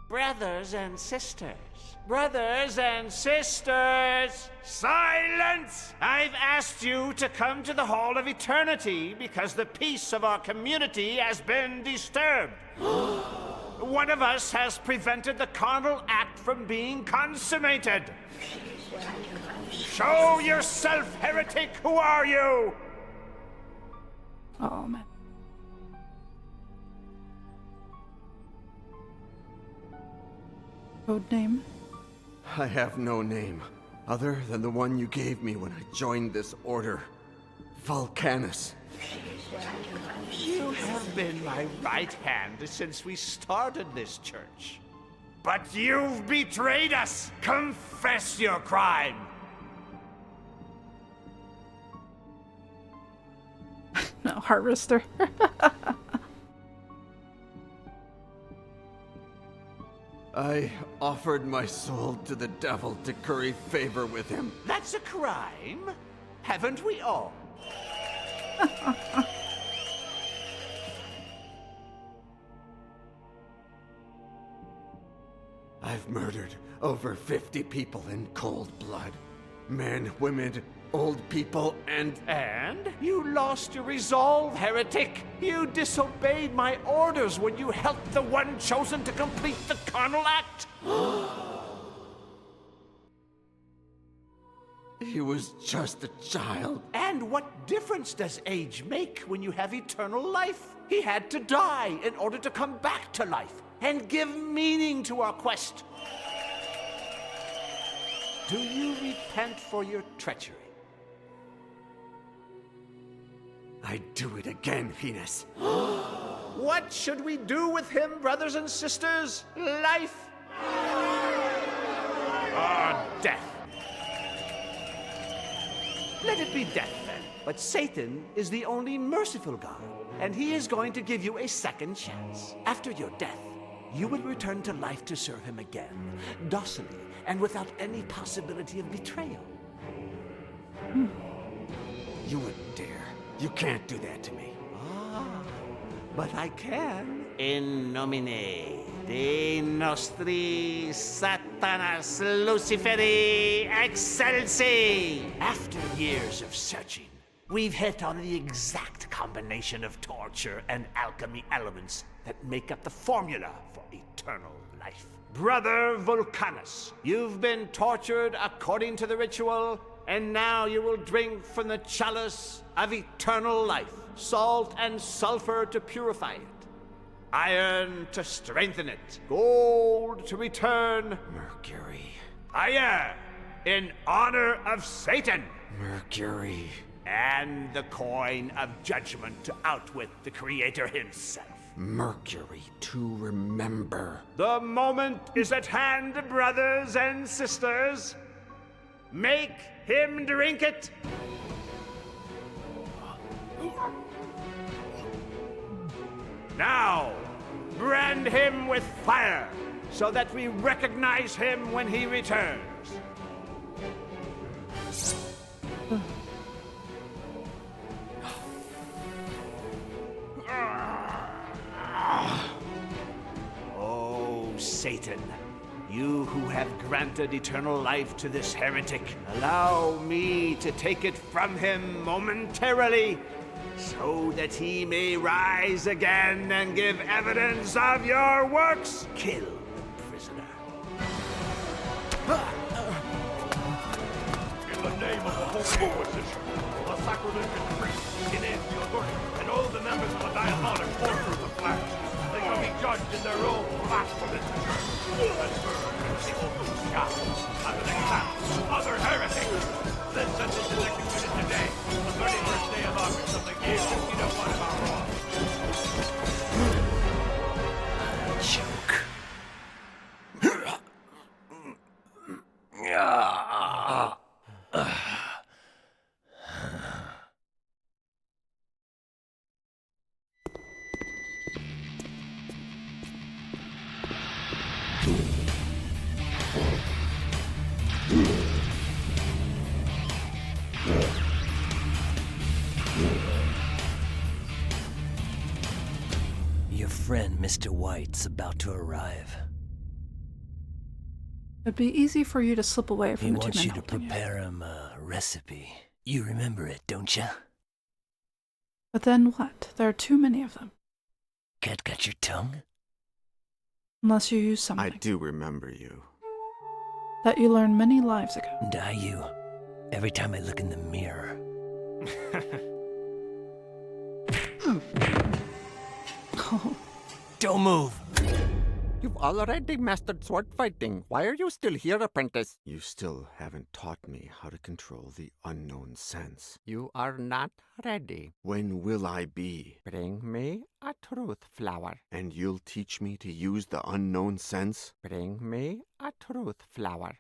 Brothers and sisters. Brothers and sisters! Silence! I've asked you to come to the Hall of Eternity because the peace of our community has been disturbed. One of us has prevented the carnal act from being consummated. Show yourself, heretic! Who are you? Oh, man. Code name? I have no name, other than the one you gave me when I joined this order. Vulcanus. You have been my right hand since we started this church. But you've betrayed us! Confess your crime! No, Harvester. I offered my soul to the devil to curry favor with him. That's a crime? Haven't we all? I've murdered over 50 people in cold blood. Men, women, old people, and... And you lost your resolve, heretic. You disobeyed my orders when you helped the one chosen to complete the carnal act. He was just a child. And what difference does age make when you have eternal life? He had to die in order to come back to life and give meaning to our quest. Do you repent for your treachery? I'd do it again, Venus. What should we do with him, brothers and sisters? Life? Or death? Let it be death, then. But Satan is the only merciful God, and he is going to give you a second chance. After your death, you will return to life to serve him again, docilely and without any possibility of betrayal. You wouldn't dare. You can't do that to me. But I can. In nomine Dei nostri Satanas Luciferi Excelsi. After years of searching, we've hit on the exact combination of torture and alchemy elements that make up the formula for eternal life. Brother Vulcanus, you've been tortured according to the ritual, and now you will drink from the chalice of eternal life. Salt and sulfur to purify it. Iron to strengthen it. Gold to return. Mercury. Fire in honor of Satan. Mercury. And the coin of judgment to outwit the Creator himself. Mercury to remember. The moment is at hand, brothers and sisters. Make him drink it. Now, brand him with fire, so that we recognize him when he returns. Oh, Satan, You who have granted eternal life to this heretic, allow me to take it from him momentarily, so that he may rise again and give evidence of your works. Kill the prisoner. In the name of the Holy Inquisition, the sacrilegious priest, Inez Theodoric, and all the members of the diabolic order of the Flash, they shall be judged in their own blasphemous church, and burned in the open sky as an example to other heretics. This sentence is executed today, the 31st day of August of the year 1501 of our Lord. Choke. Your friend, Mr. White's about to arrive. It'd be easy for you to slip away from He the two wants men you to helping prepare him a recipe. You remember it, don't you? But then what? There are too many of them. Can't cut your tongue? Unless you use something I do remember you. that you learned many lives ago. And I you. Every time I look in the mirror. Oh, Don't move! You've already mastered sword fighting. Why are you still here, apprentice? You still haven't taught me how to control the unknown sense. You are not ready. When will I be? Bring me a truth flower. And you'll teach me to use the unknown sense? Bring me a truth flower.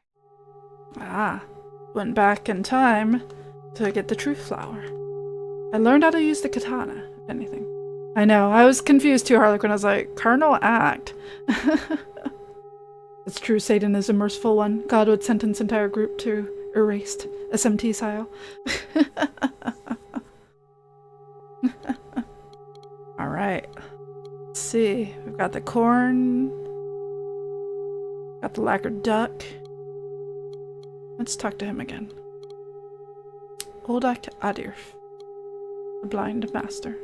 ah. Went back in time to get the truth flower. I learned how to use the katana, if anything. I know, I was confused too, Harlequin. I was like, carnal act. It's true, Satan is a merciful one. God would sentence entire group to erased, SMT style. Alright. Let's see. We've got the corn. Got the lacquered duck. Let's talk to him again. Oldak Adirf, the blind master.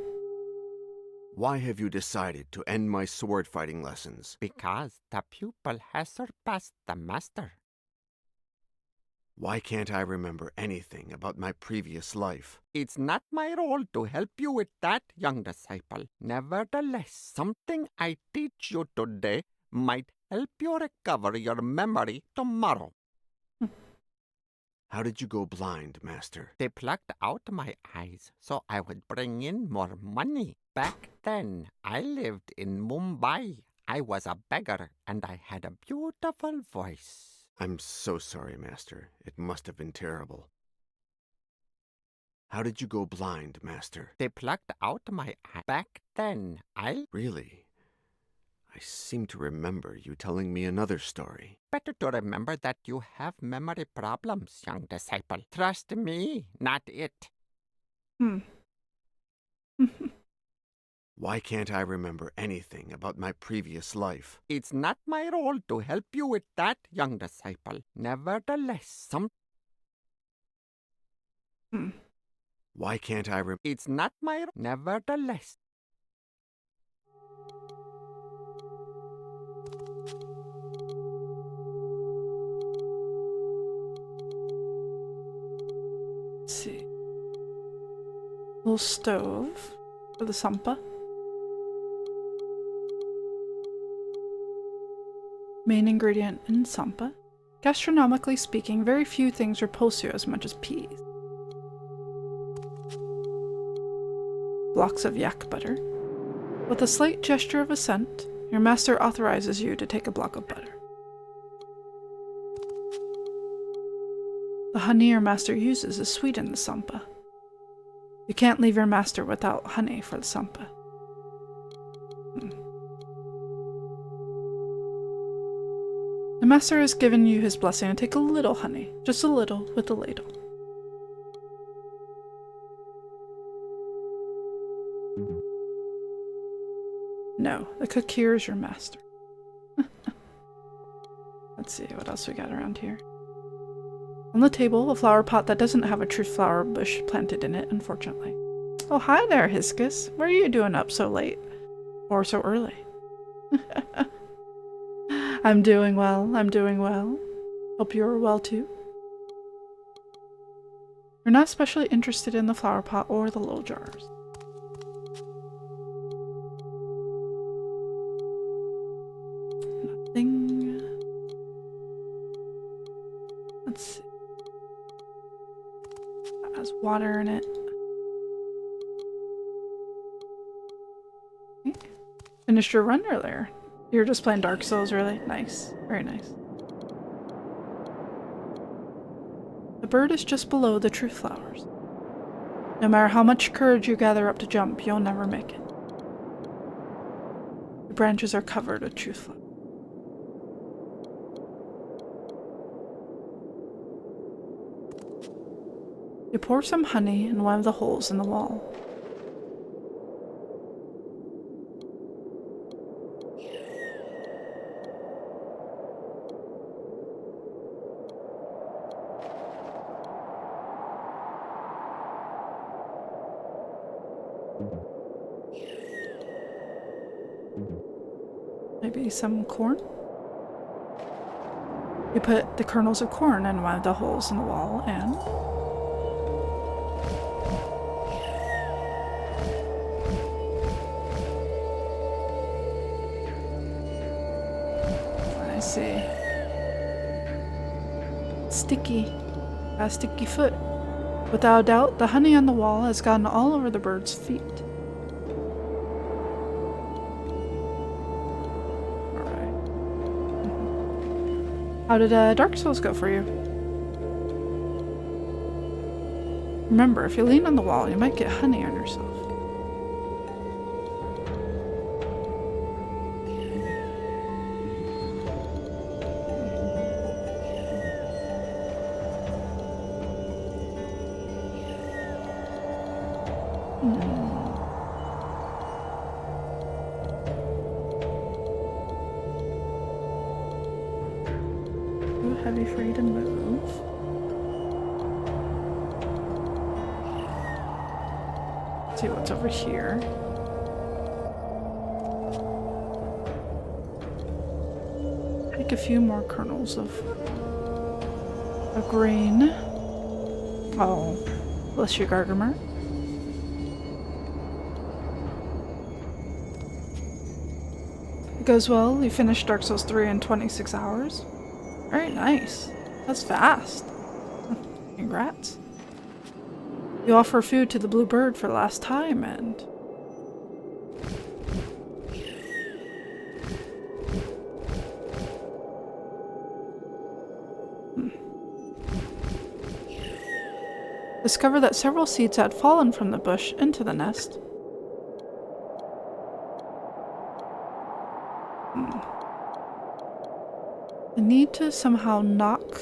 Why have you decided to end my sword fighting lessons? Because the pupil has surpassed the master. Why can't I remember anything about my previous life? It's not my role to help you with that, young disciple. Nevertheless, something I teach you today might help you recover your memory tomorrow. How did you go blind, Master? They plucked out my eyes so I would bring in more money. Back then, I lived in Mumbai. I was a beggar and I had a beautiful voice. I'm so sorry, Master. It must have been terrible. How did you go blind, Master? They plucked out my eye. Back then, Really? I seem to remember you telling me another story. Better to remember that you have memory problems, young disciple. Trust me, not it. Why can't I remember anything about my previous life? It's not my role to help you with that, young disciple. Nevertheless, Why can't I It's not my... Nevertheless. Let's see. Little stove for the sampa. Main ingredient in sampa. Gastronomically speaking, very few things repulse you as much as peas. Blocks of yak butter. With a slight gesture of assent, your master authorizes you to take a block of butter. The honey your master uses is sweet in the sampa. You can't leave your master without honey for the sampa. The master has given you his blessing to take a little honey, just a little, with a ladle. No, the cook here is your master. Let's see what else we got around here. On the table, a flower pot that doesn't have a truth flower bush planted in it, unfortunately. Oh, hi there, Hiscus. What are you doing up so late? Or so early? I'm doing well. I'm doing well. Hope you're well too. We're not especially interested in the flower pot or the little jars. Nothing. Let's see. That has water in it. Okay. Finished your run earlier. You're just playing Dark Souls, really? Nice. Very nice. The bird is just below the truth flowers. No matter how much courage you gather up to jump, you'll never make it. The branches are covered with truth flowers. You pour some honey in one of the holes in the wall. Maybe some corn? You put the kernels of corn in one of the holes in the wall and... I see. Sticky. A sticky foot. Without a doubt, the honey on the wall has gotten all over the bird's feet. How did Dark Souls go for you? Remember, if you lean on the wall, you might get honey on yourself. Heavy for you to move. Let's see what's over here. Take a few more kernels of grain. Oh, bless you, Gargamer. It goes well. You finished Dark Souls 3 in 26 hours. Very nice. That's fast. Congrats. You offer food to the blue bird for the last time and... Discover that several seeds had fallen from the bush into the nest. I need to somehow knock...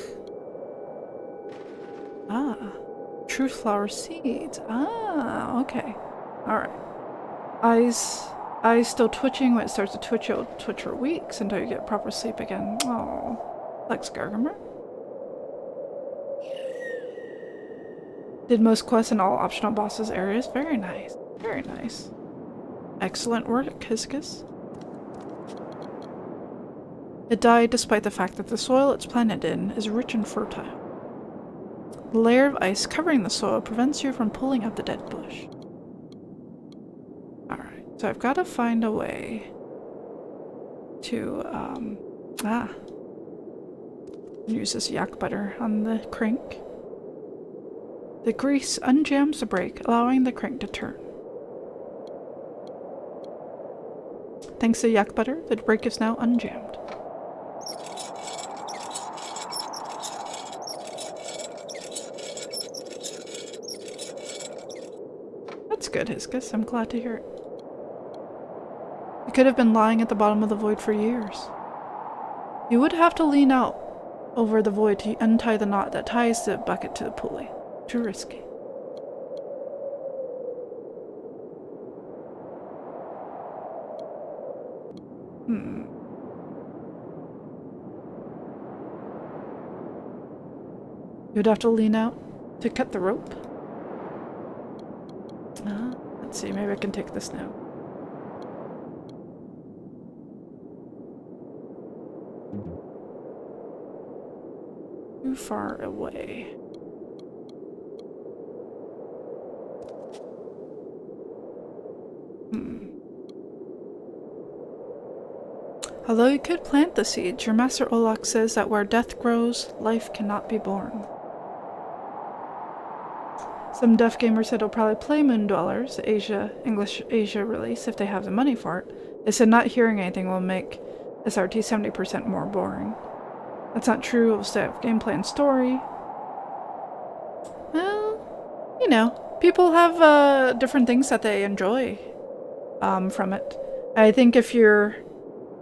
Truth flower seeds. Okay. Alright. Eyes still twitching. When it starts to twitch, it'll twitch for weeks until you get proper sleep again. Oh, Lex Gargamer. Did most quests in all optional bosses areas. Very nice. Very nice. Excellent work, Hiscus. It died despite the fact that the soil it's planted in is rich and fertile. The layer of ice covering the soil prevents you from pulling up the dead bush. Alright, so I've got to find a way to, use this yak butter on the crank. The grease unjams the brake, allowing the crank to turn. Thanks to yak butter, the brake is now unjammed. That's good, Hiscus. I'm glad to hear it. You could have been lying at the bottom of the void for years. You would have to lean out over the void to untie the knot that ties the bucket to the pulley. Too risky. You'd have to lean out to cut the rope. Let's see, maybe I can take this now. Too far away. Although you could plant the seeds, your master Olak says that where death grows, life cannot be born. Some deaf gamers said it'll probably play Moon Dwellers, English Asia release, if they have the money for it. They said not hearing anything will make SRT 70% more boring. That's not true, it'll stay with gameplay and story. Well, you know, people have different things that they enjoy from it. I think if you're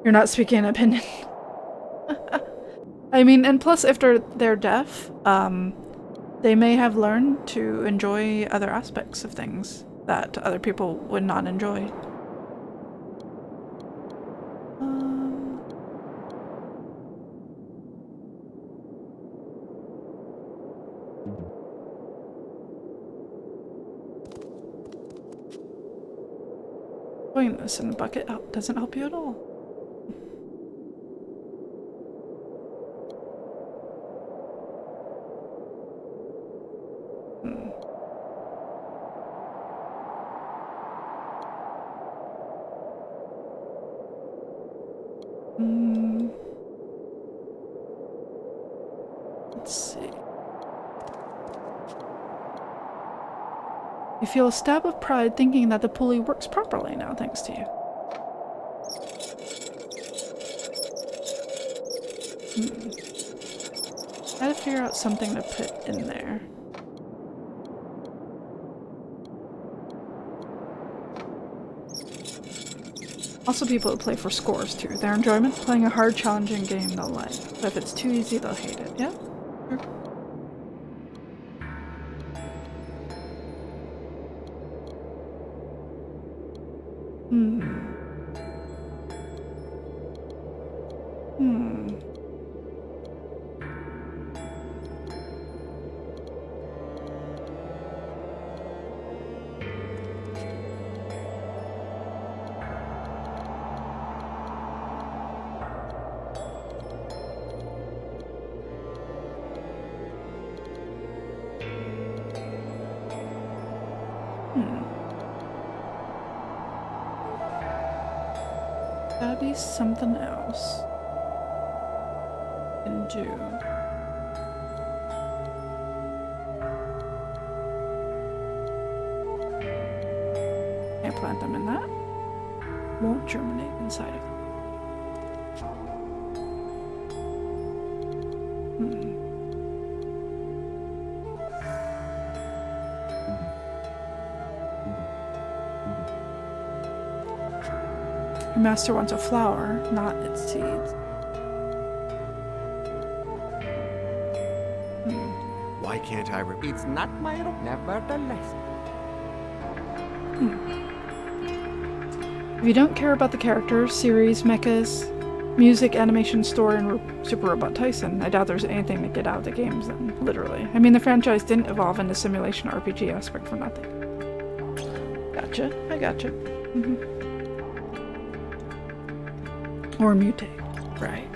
not speaking an opinion. I mean, and plus if they're deaf, they may have learned to enjoy other aspects of things that other people would not enjoy. Putting this in a bucket doesn't help you at all. Let's see. You feel a stab of pride thinking that the pulley works properly now, thanks to you. Gotta figure out something to put in there. Also, people who play for scores too. Their enjoyment playing a hard, challenging game they'll like. But if it's too easy, they'll hate it. Yeah? Sure. Gotta be something else. Can do. Can't plant them in that. Won't germinate inside of them. Your master wants a flower, not its seeds. Why can't I repeat? It's not my room, nevertheless. If you don't care about the characters, series, mechas, music, animation, story, and Super Robot Tyson, I doubt there's anything to get out of the games then, literally. I mean, the franchise didn't evolve into simulation RPG aspect for nothing. Gotcha, I gotcha. Or mutate, right.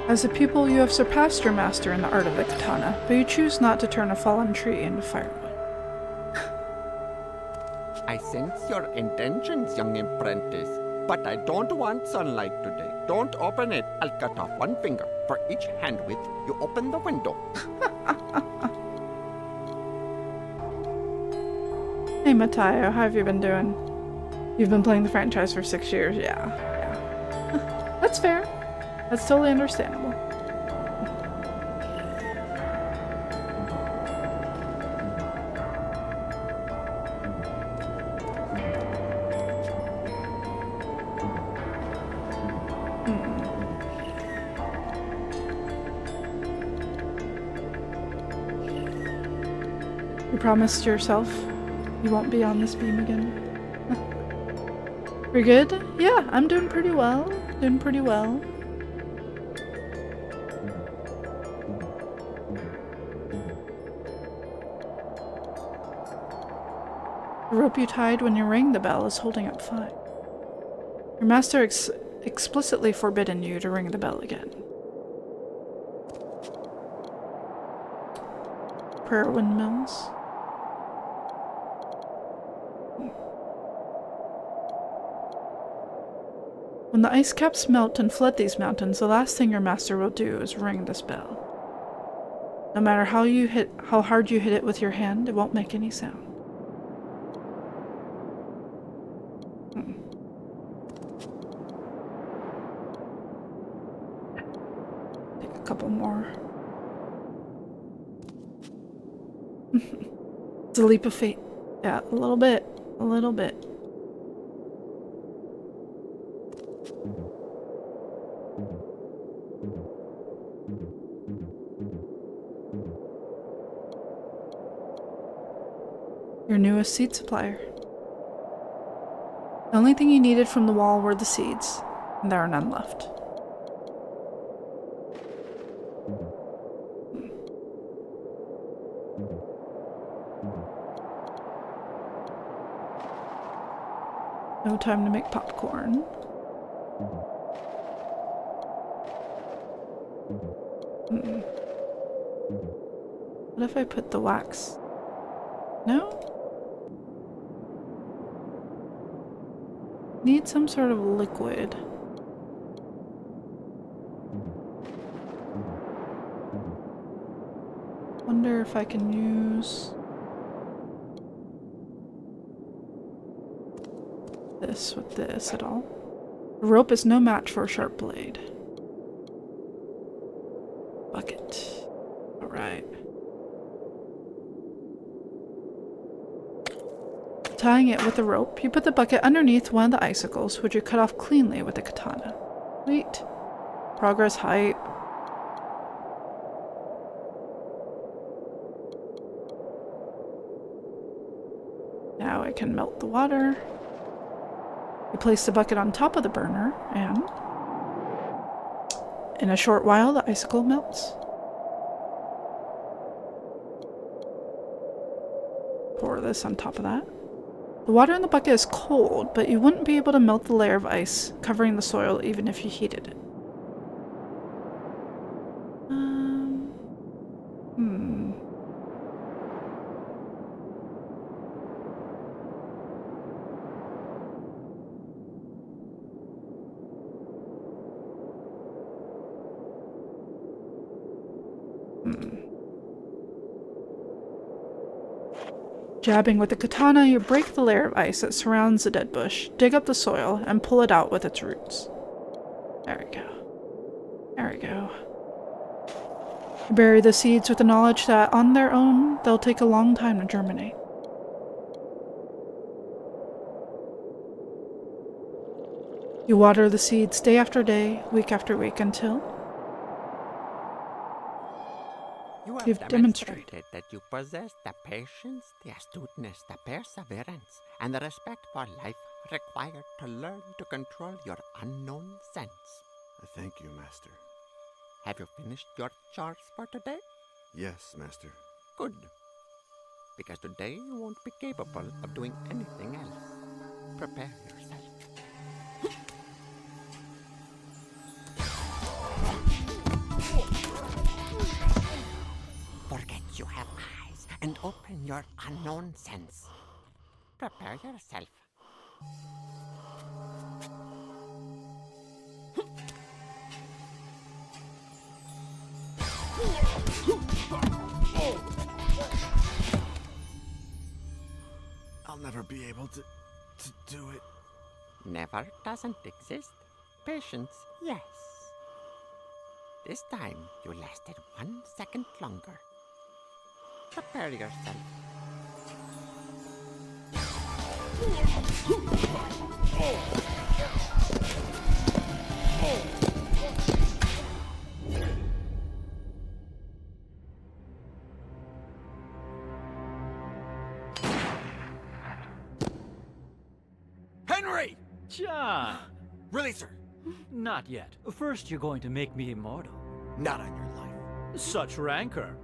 As a pupil, you have surpassed your master in the art of the katana, but you choose not to turn a fallen tree into firewood. I sense your intentions, young apprentice, But I don't want sunlight today. Don't open it. I'll cut off one finger for each hand width you open the window. Hey, Matayo, how have you been doing? You've been playing the franchise for 6 years. Yeah. That's fair. That's totally understandable. You promised yourself you won't be on this beam again. We're good? Yeah, I'm doing pretty well. Doing pretty well. The rope you tied when you rang the bell is holding up fine. Your master explicitly forbidden you to ring the bell again. Prayer windmills. When the ice caps melt and flood these mountains, the last thing your master will do is ring this bell. No matter how hard you hit it with your hand, it won't make any sound. Take a couple more. It's a leap of faith. Yeah, a little bit. A little bit. Your newest seed supplier. The only thing you needed from the wall were the seeds, and there are none left. No time to make popcorn. What if I put the wax? No? Need some sort of liquid. Wonder if I can use this with this at all. The rope is no match for a sharp blade. Bucket. Alright. Tying it with a rope, you put the bucket underneath one of the icicles, which you cut off cleanly with a katana. Sweet. Progress height. Now I can melt the water. You place the bucket on top of the burner, and in a short while, the icicle melts. Pour this on top of that. The water in the bucket is cold, but you wouldn't be able to melt the layer of ice covering the soil even if you heated it. Jabbing with the katana, you break the layer of ice that surrounds the dead bush, dig up the soil, and pull it out with its roots. There we go. There we go. You bury the seeds with the knowledge that, on their own, they'll take a long time to germinate. You water the seeds day after day, week after week, until you've demonstrated that you possess the patience, the astuteness, the perseverance, and the respect for life required to learn to control your unknown sense. Thank you, Master. Have you finished your chores for today? Yes, Master. Good. Because today you won't be capable of doing anything else. Prepare yourself. Forget you have eyes and open your unknown sense. Prepare yourself. I'll never be able to do it. Never doesn't exist. Patience, yes. This time, you lasted 1 second longer. Prepare yourself. Henry! John! Really, sir? Not yet. First, you're going to make me immortal. Not on your life. Such rancor.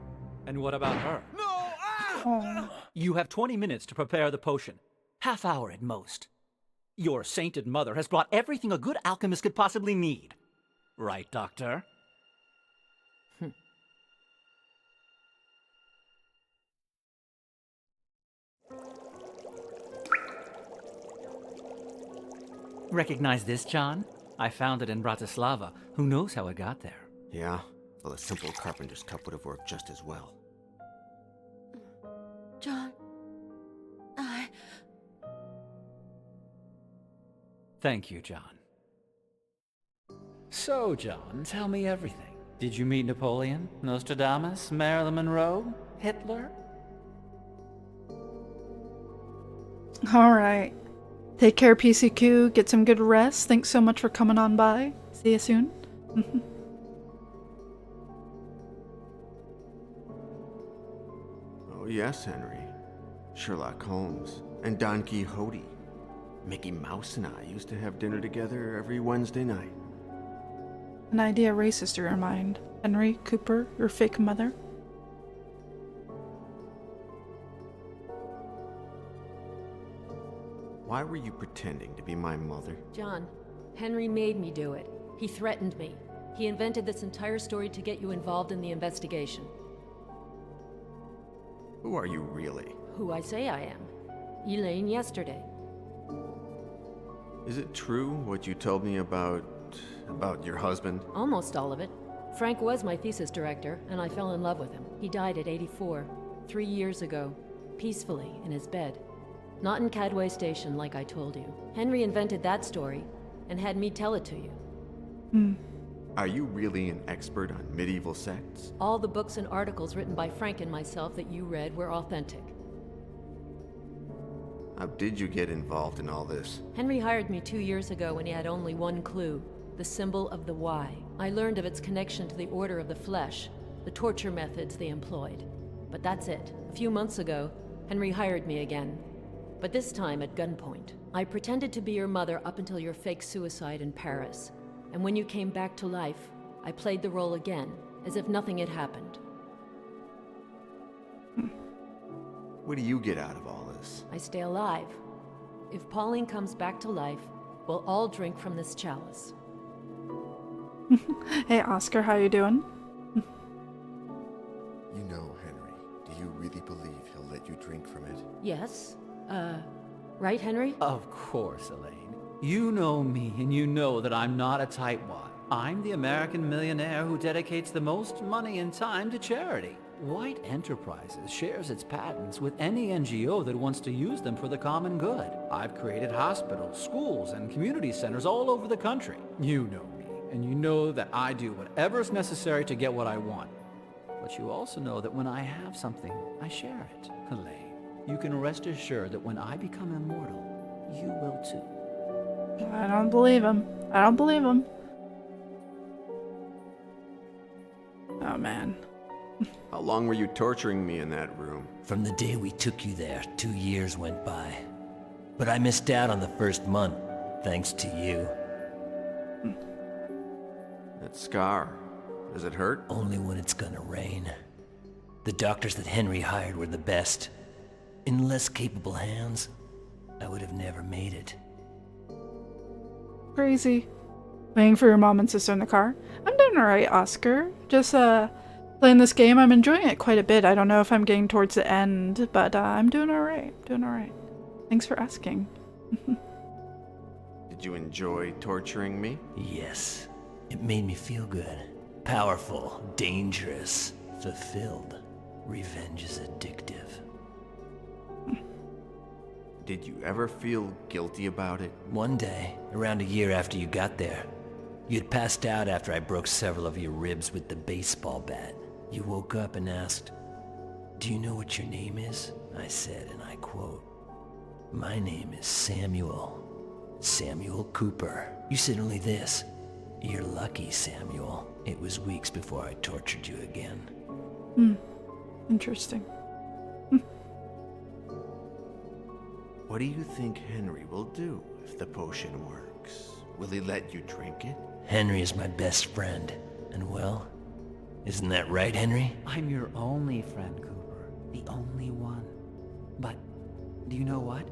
And what about her? No! Ah! Oh. You have 20 minutes to prepare the potion. Half hour at most. Your sainted mother has brought everything a good alchemist could possibly need. Right, Doctor? Recognize this, John? I found it in Bratislava. Who knows how it got there? Yeah? Well, a simple carpenter's cup would have worked just as well. John, Thank you, John. So, John, tell me everything. Did you meet Napoleon, Nostradamus, Marilyn Monroe, Hitler? All right. Take care, PCQ. Get some good rest. Thanks so much for coming on by. See you soon. Oh, yes, Henry. Sherlock Holmes and Don Quixote. Mickey Mouse and I used to have dinner together every Wednesday night. An idea races through your mind. Henry, Cooper, your fake mother. Why were you pretending to be my mother? John, Henry made me do it. He threatened me. He invented this entire story to get you involved in the investigation. Who are you really? Who I say I am. Elaine yesterday. Is it true what you told me about your husband? Almost all of it. Frank was my thesis director, and I fell in love with him. He died at 84, 3 years ago, peacefully in his bed. Not in Cadway Station, like I told you. Henry invented that story, and had me tell it to you. Are you really an expert on medieval sects? All the books and articles written by Frank and myself that you read were authentic. How did you get involved in all this? Henry hired me 2 years ago when he had only one clue, the symbol of the Y. I learned of its connection to the Order of the Flesh, the torture methods they employed. But that's it. A few months ago, Henry hired me again. But this time at gunpoint. I pretended to be your mother up until your fake suicide in Paris. And when you came back to life, I played the role again, as if nothing had happened. What do you get out of all this? I stay alive. If Pauline comes back to life, we'll all drink from this chalice. Hey, Oscar, how you doing? You know, Henry, do you really believe he'll let you drink from it? Yes? Right, Henry? Of course, Elaine. You know me, and you know that I'm not a tightwad. I'm the American millionaire who dedicates the most money and time to charity. White Enterprises shares its patents with any NGO that wants to use them for the common good. I've created hospitals, schools, and community centers all over the country. You know me, and you know that I do whatever's necessary to get what I want. But you also know that when I have something, I share it. Elaine, you can rest assured that when I become immortal, you will too. I don't believe him. I don't believe him. Oh, man. How long were you torturing me in that room? From the day we took you there, 2 years went by. But I missed out on the first month, thanks to you. That scar, does it hurt? Only when it's gonna rain. The doctors that Henry hired were the best. In less capable hands, I would have never made it. Crazy. Waiting for your mom and sister in the car. I'm doing alright, Oscar. Just, playing this game. I'm enjoying it quite a bit. I don't know if I'm getting towards the end, but I'm doing alright. Doing alright. Thanks for asking. Did you enjoy torturing me? Yes. It made me feel good. Powerful, dangerous, fulfilled. Revenge is addictive. Did you ever feel guilty about it? One day, around a year after you got there, you'd passed out after I broke several of your ribs with the baseball bat. You woke up and asked, "Do you know what your name is?" I said, and I quote, "My name is Samuel. Samuel Cooper." You said only this, "You're lucky, Samuel. It was weeks before I tortured you again." Interesting. What do you think Henry will do if the potion works? Will he let you drink it? Henry is my best friend. And well, isn't that right, Henry? I'm your only friend, Cooper. The only one. But do you know what?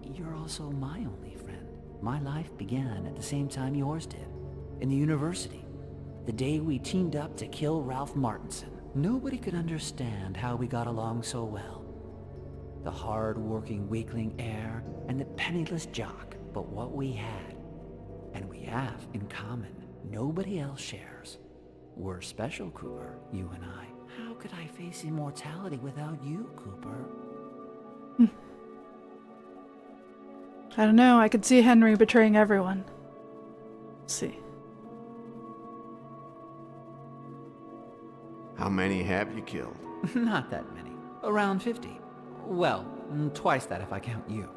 You're also my only friend. My life began at the same time yours did. In the university. The day we teamed up to kill Ralph Martinson. Nobody could understand how we got along so well. The hard-working weakling heir and the penniless jock. But what we had, and we have in common, nobody else shares. We're special, Cooper, you and I. How could I face immortality without you, Cooper? I don't know. I could see Henry betraying everyone. Let's see. How many have you killed? Not that many. Around 50. Well, twice that if I count you.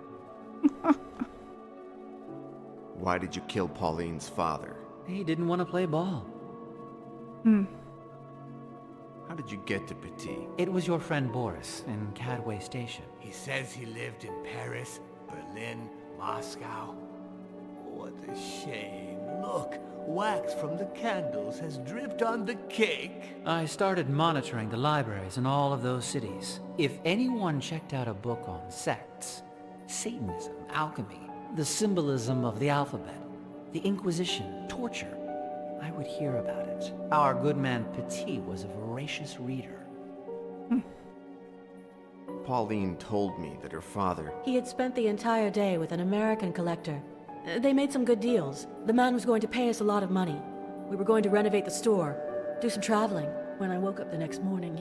Why did you kill Pauline's father? He didn't want to play ball. How did you get to Petit? It was your friend Boris in Cadway Station. He says he lived in Paris, Berlin, Moscow. What a shame. Look, wax from the candles has dripped on the cake. I started monitoring the libraries in all of those cities. If anyone checked out a book on sects, Satanism, alchemy, the symbolism of the alphabet, the Inquisition, torture, I would hear about it. Our good man Petit was a voracious reader. Pauline told me that her father... He had spent the entire day with an American collector. They made some good deals. The man was going to pay us a lot of money. We were going to renovate the store, do some traveling. When I woke up the next morning,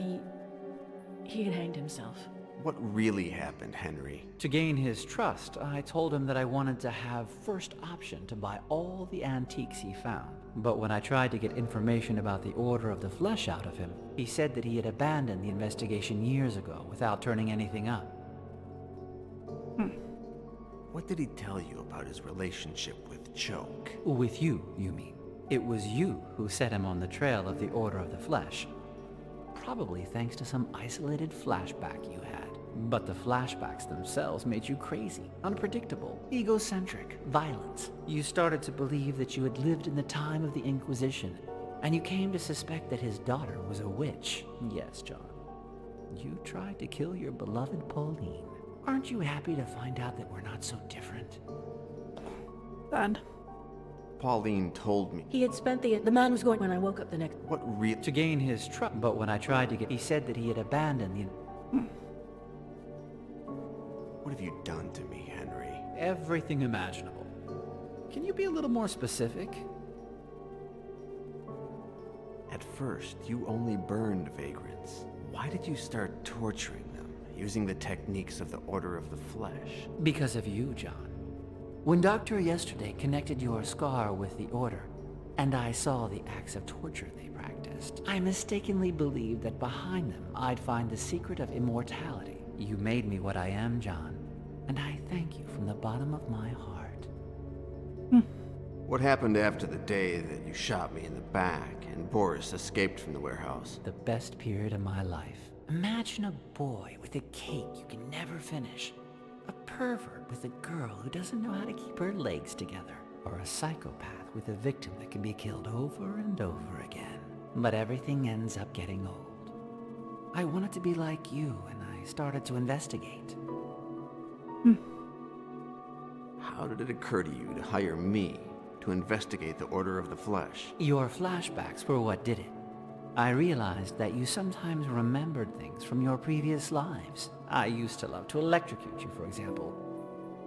he had hanged himself. What really happened, Henry? To gain his trust, I told him that I wanted to have first option to buy all the antiques he found. But when I tried to get information about the Order of the Flesh out of him, he said that he had abandoned the investigation years ago without turning anything up. What did he tell you about his relationship with Choke? With you, you mean? It was you who set him on the trail of the Order of the Flesh. Probably thanks to some isolated flashback you had. But the flashbacks themselves made you crazy, unpredictable, egocentric, violent. You started to believe that you had lived in the time of the Inquisition, and you came to suspect that his daughter was a witch. Yes, John. You tried to kill your beloved Pauline. Aren't you happy to find out that we're not so different? Bad. Pauline told me... He had spent the man was going when I woke up the next... What really... To gain his trust. But when I tried to get... He said that he had abandoned the... What have you done to me, Henry? Everything imaginable. Can you be a little more specific? At first, you only burned vagrants. Why did you start torturing them, using the techniques of the Order of the Flesh? Because of you, John. When Doctor yesterday connected your scar with the Order, and I saw the acts of torture they practiced, I mistakenly believed that behind them I'd find the secret of immortality. You made me what I am, John, and I thank you from the bottom of my heart. What happened after the day that you shot me in the back and Boris escaped from the warehouse? The best period of my life. Imagine a boy with a cake you can never finish. A pervert with a girl who doesn't know how to keep her legs together. Or a psychopath with a victim that can be killed over and over again. But everything ends up getting old. I wanted to be like you, and I started to investigate. How did it occur to you to hire me to investigate the Order of the Flesh? Your flashbacks were what did it. I realized that you sometimes remembered things from your previous lives. I used to love to electrocute you, for example.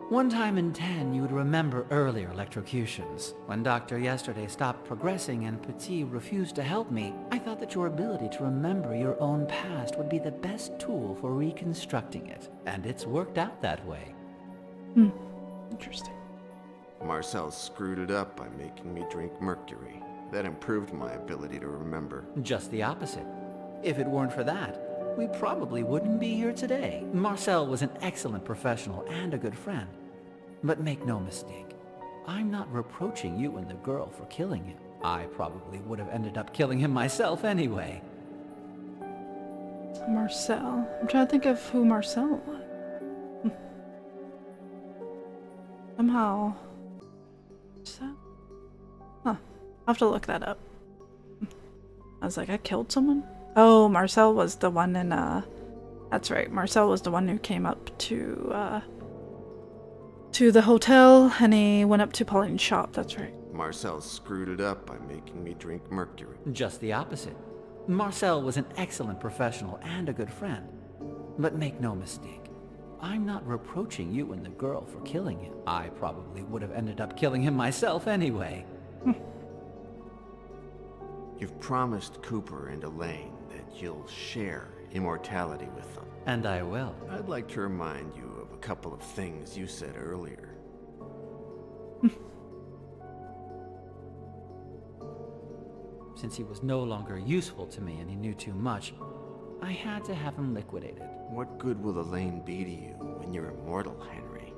One time in 10, you would remember earlier electrocutions. When Doctor yesterday stopped progressing and Petit refused to help me, I thought that your ability to remember your own past would be the best tool for reconstructing it. And it's worked out that way. Interesting. Marcel screwed it up by making me drink mercury. That improved my ability to remember. Just the opposite. If it weren't for that, we probably wouldn't be here today. Marcel was an excellent professional and a good friend. But make no mistake, I'm not reproaching you and the girl for killing him. I probably would have ended up killing him myself anyway. Marcel. I'm trying to think of who Marcel was. Somehow. Marcel? Huh. I'll have to look that up. I was like, I killed someone? Oh, Marcel was the one in, that's right. Marcel was the one who came up to the hotel, and he went up to Pauline's shop. That's right. Marcel screwed it up by making me drink mercury. Just the opposite. Marcel was an excellent professional and a good friend. But make no mistake, I'm not reproaching you and the girl for killing him. I probably would have ended up killing him myself anyway. You've promised Cooper and Elaine that you'll share immortality with them. And I will. I'd like to remind you of a couple of things you said earlier. Since he was no longer useful to me and he knew too much, I had to have him liquidated. What good will Elaine be to you when you're immortal, Henry?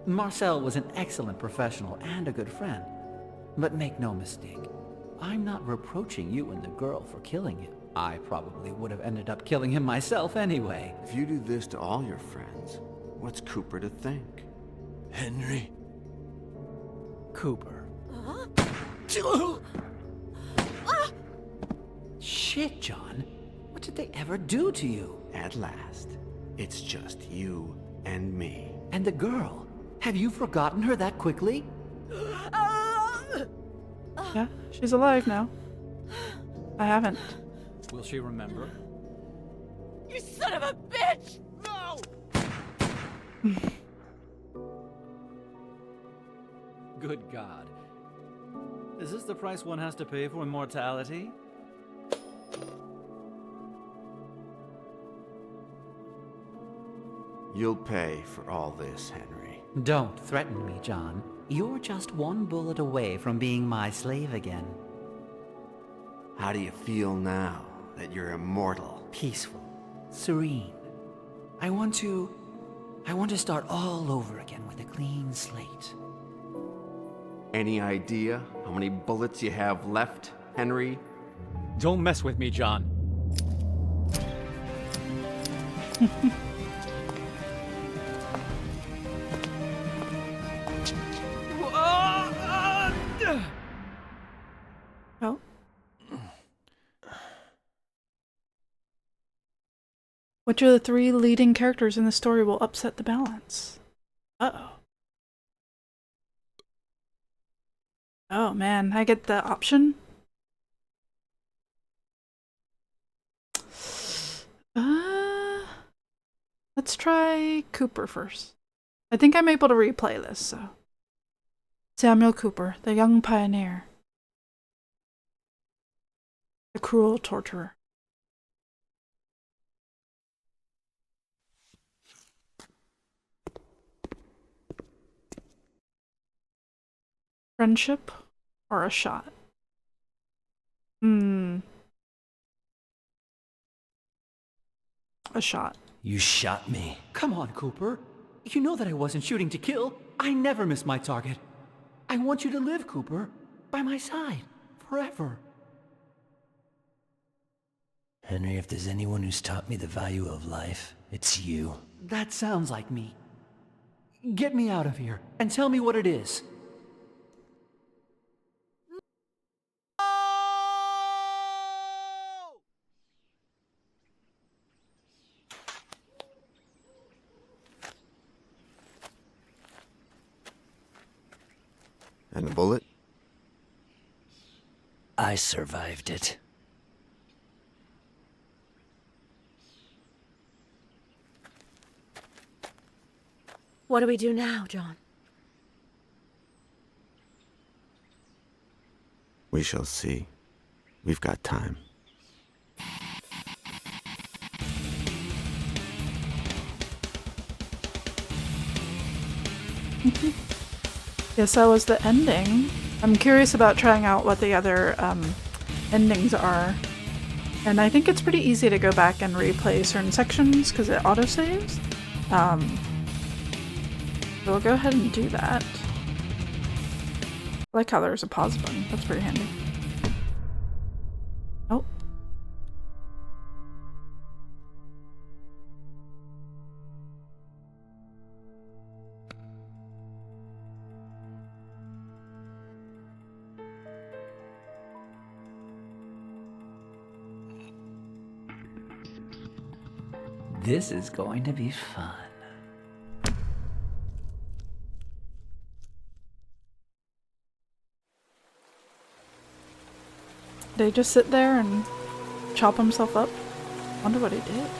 Marcel was an excellent professional and a good friend. But make no mistake, I'm not reproaching you and the girl for killing him. I probably would have ended up killing him myself anyway. If you do this to all your friends, what's Cooper to think? Henry? Cooper. Shit, John. What did they ever do to you? At last, it's just you and me. And the girl? Have you forgotten her that quickly? Yeah, she's alive now. I haven't. Will she remember? You son of a bitch! No! Good God. Is this the price one has to pay for immortality? You'll pay for all this, Henry. Don't threaten me, John. You're just one bullet away from being my slave again. How do you feel now that you're immortal? Peaceful. Serene. I want to start all over again with a clean slate. Any idea how many bullets you have left, Henry? Don't mess with me, John. Oh. Which of the three leading characters in the story will upset the balance? Uh-oh. Oh man, I get the option? Let's try Cooper first. I think I'm able to replay this, so. Samuel Cooper, the young pioneer. The cruel torturer. Friendship or a shot? A shot. You shot me. Come on, Cooper. You know that I wasn't shooting to kill. I never miss my target. I want you to live, Cooper. By my side. Forever. Henry, if there's anyone who's taught me the value of life, it's you. That sounds like me. Get me out of here and tell me what it is. And the bullet? I survived it. What do we do now, John? We shall see. We've got time. Yes, that was the ending. I'm curious about trying out what the other endings are. And I think it's pretty easy to go back and replay certain sections because it autosaves. So we'll go ahead and do that. I like how there's a pause button. That's pretty handy. Oh. This is going to be fun. Did he just sit there and chop himself up? Wonder what he did.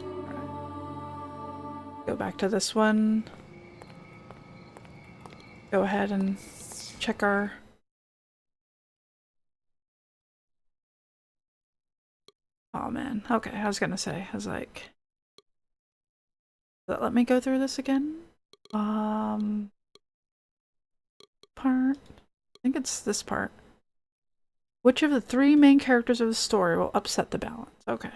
Alright. Go back to this one. Go ahead and check our... Oh man, okay, I was gonna say, I was like... Let me go through this again? Part? I think it's this part. Which of the three main characters of the story will upset the balance? Okay.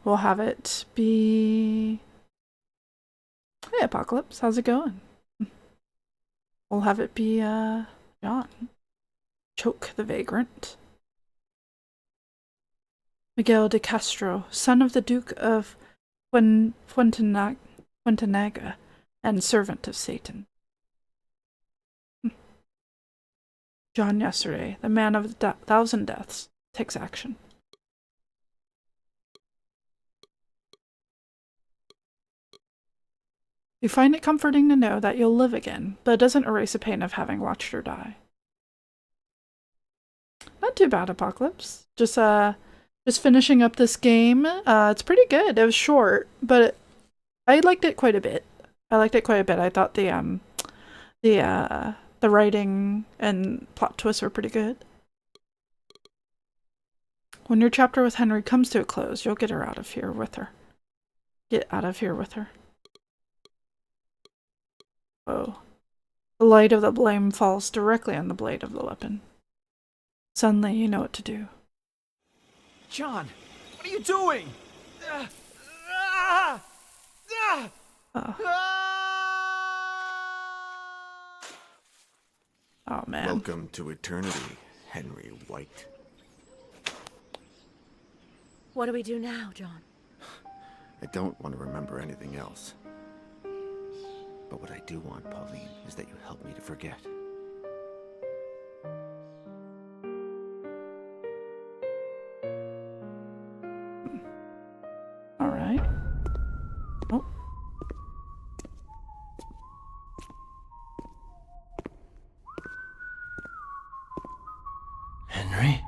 We'll have it be... Hey, Apocalypse, how's it going? We'll have it be, John. Choke the Vagrant. Miguel de Castro, son of the Duke of Fuentenaga and servant of Satan. John Yesterday, the man of the thousand deaths, takes action. You find it comforting to know that you'll live again, but it doesn't erase the pain of having watched her die. Not too bad, Apocalypse. Just finishing up this game. It's pretty good. It was short, but I liked it quite a bit. I thought the writing and plot twists were pretty good. When your chapter with Henry comes to a close, you'll get out of here with her. Oh. The light of the blame falls directly on the blade of the weapon. Suddenly, you know what to do. John, what are you doing? Oh man. Welcome to eternity, Henry White. What do we do now, John? I don't want to remember anything else. But what I do want, Pauline, is that you help me to forget. All right. Oh. Henry?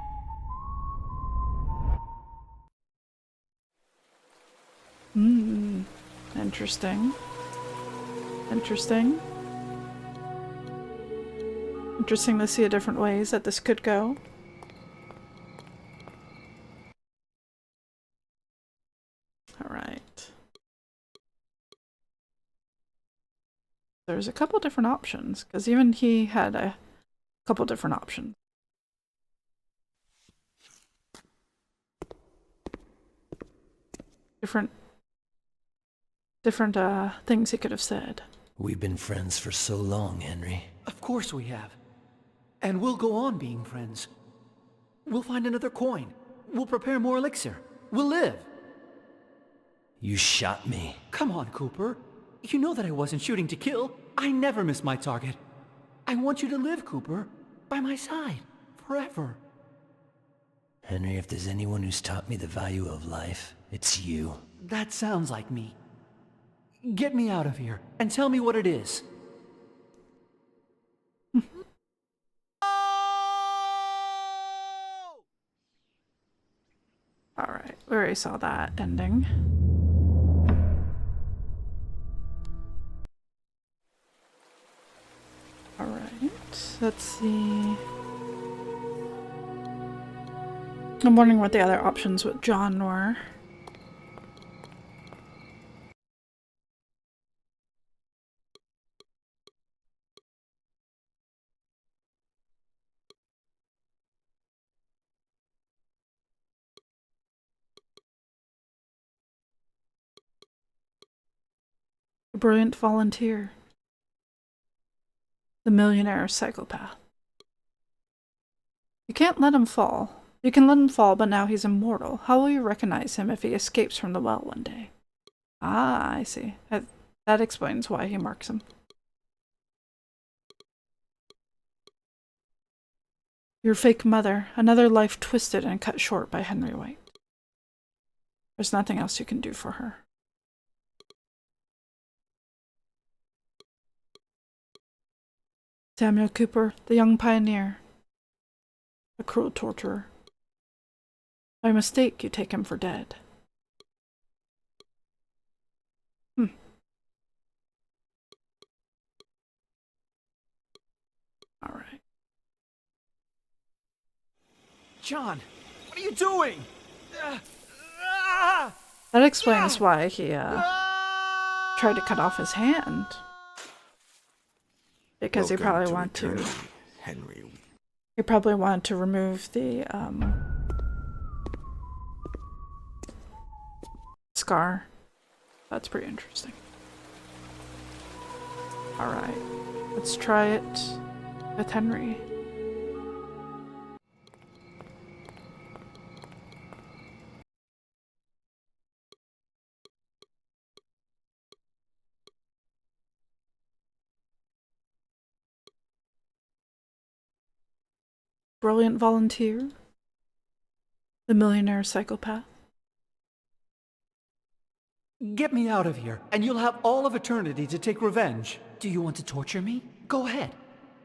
Interesting. Interesting to see the different ways that this could go. Alright. There's a couple different options, because even he had a couple different options. Different things he could have said. We've been friends for so long, Henry. Of course we have. And we'll go on being friends. We'll find another coin. We'll prepare more elixir. We'll live. You shot me. Come on, Cooper. You know that I wasn't shooting to kill. I never miss my target. I want you to live, Cooper. By my side. Forever. Henry, if there's anyone who's taught me the value of life, it's you. That sounds like me. Get me out of here, and tell me what it is. Alright, we already saw that ending. Alright, let's see. I'm wondering what the other options with John were. A brilliant volunteer. The millionaire psychopath. You can't let him fall. You can let him fall, but now he's immortal. How will you recognize him if he escapes from the well one day? Ah, I see. That explains why he marks him. Your fake mother. Another life twisted and cut short by Henry White. There's nothing else you can do for her. Samuel Cooper, the young pioneer. A cruel torturer. By mistake, you take him for dead. Alright. John, what are you doing? That explains why he tried to cut off his hand. Because he probably wanted to... Henry. He probably wanted to remove the scar. That's pretty interesting. Alright, let's try it with Henry. Brilliant volunteer. The millionaire psychopath. Get me out of here, and you'll have all of eternity to take revenge. Do you want to torture me? Go ahead.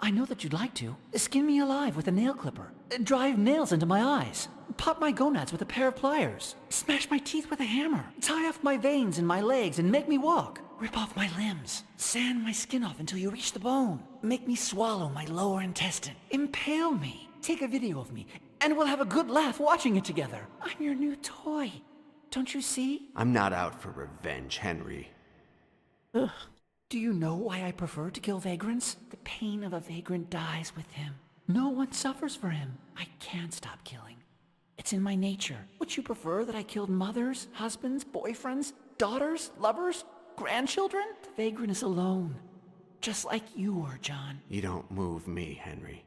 I know that you'd like to. Skin me alive with a nail clipper. Drive nails into my eyes. Pop my gonads with a pair of pliers. Smash my teeth with a hammer. Tie off my veins in my legs and make me walk. Rip off my limbs. Sand my skin off until you reach the bone. Make me swallow my lower intestine. Impale me. Take a video of me, and we'll have a good laugh watching it together. I'm your new toy. Don't you see? I'm not out for revenge, Henry. Ugh. Do you know why I prefer to kill vagrants? The pain of a vagrant dies with him. No one suffers for him. I can't stop killing. It's in my nature. Would you prefer that I killed mothers, husbands, boyfriends, daughters, lovers, grandchildren? The vagrant is alone. Just like you are, John. You don't move me, Henry.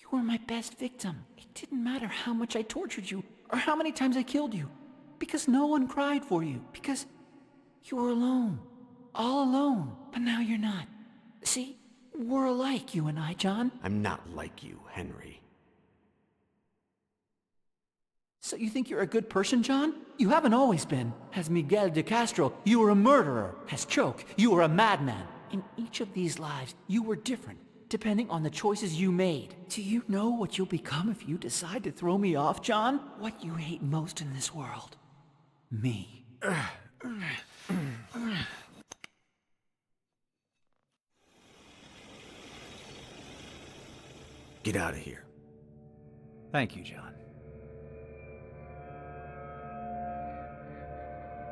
You were my best victim. It didn't matter how much I tortured you, or how many times I killed you. Because no one cried for you. Because you were alone. All alone. But now you're not. See, we're alike, you and I, John. I'm not like you, Henry. So you think you're a good person, John? You haven't always been. As Miguel de Castro, you were a murderer. As Choke, you were a madman. In each of these lives, you were different, depending on the choices you made. Do you know what you'll become if you decide to throw me off, John? What you hate most in this world? Me. Get out of here. Thank you, John.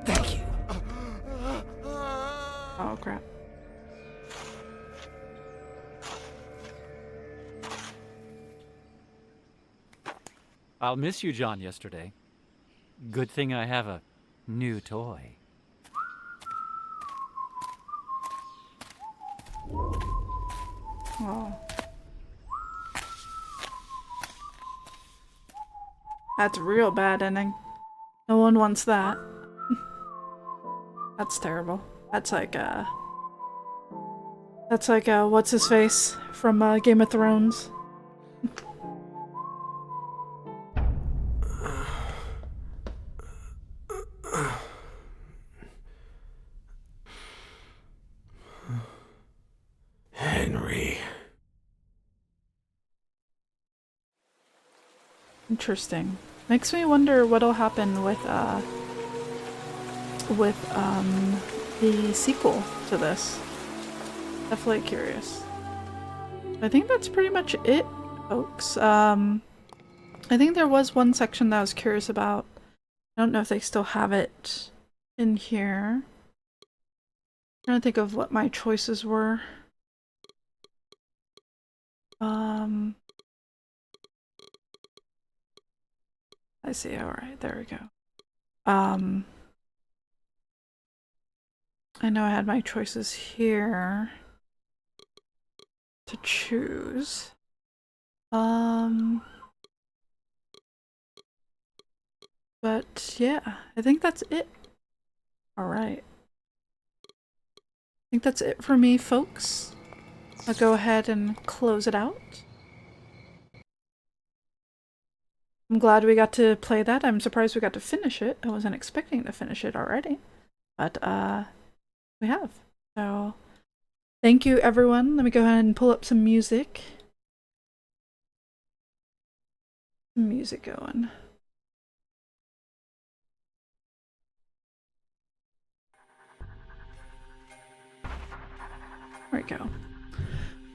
Thank you. Oh, crap. I'll miss you, John, yesterday. Good thing I have a new toy. Oh. That's a real bad ending. No one wants that. That's terrible. That's like what's his face from Game of Thrones. Henry. Interesting. Makes me wonder what'll happen with the sequel to this. Definitely curious. I think that's pretty much it, folks. I think there was one section that I was curious about. I don't know if they still have it in here. I'm trying to think of what my choices were. I see, alright, there we go. I know I had my choices here to choose. But yeah, I think that's it. Alright. I think that's it for me, folks. I'll go ahead and close it out. I'm glad we got to play that. I'm surprised we got to finish it. I wasn't expecting to finish it already. But, we have. So, thank you, everyone. Let me go ahead and pull up some music. Some music going. There we go.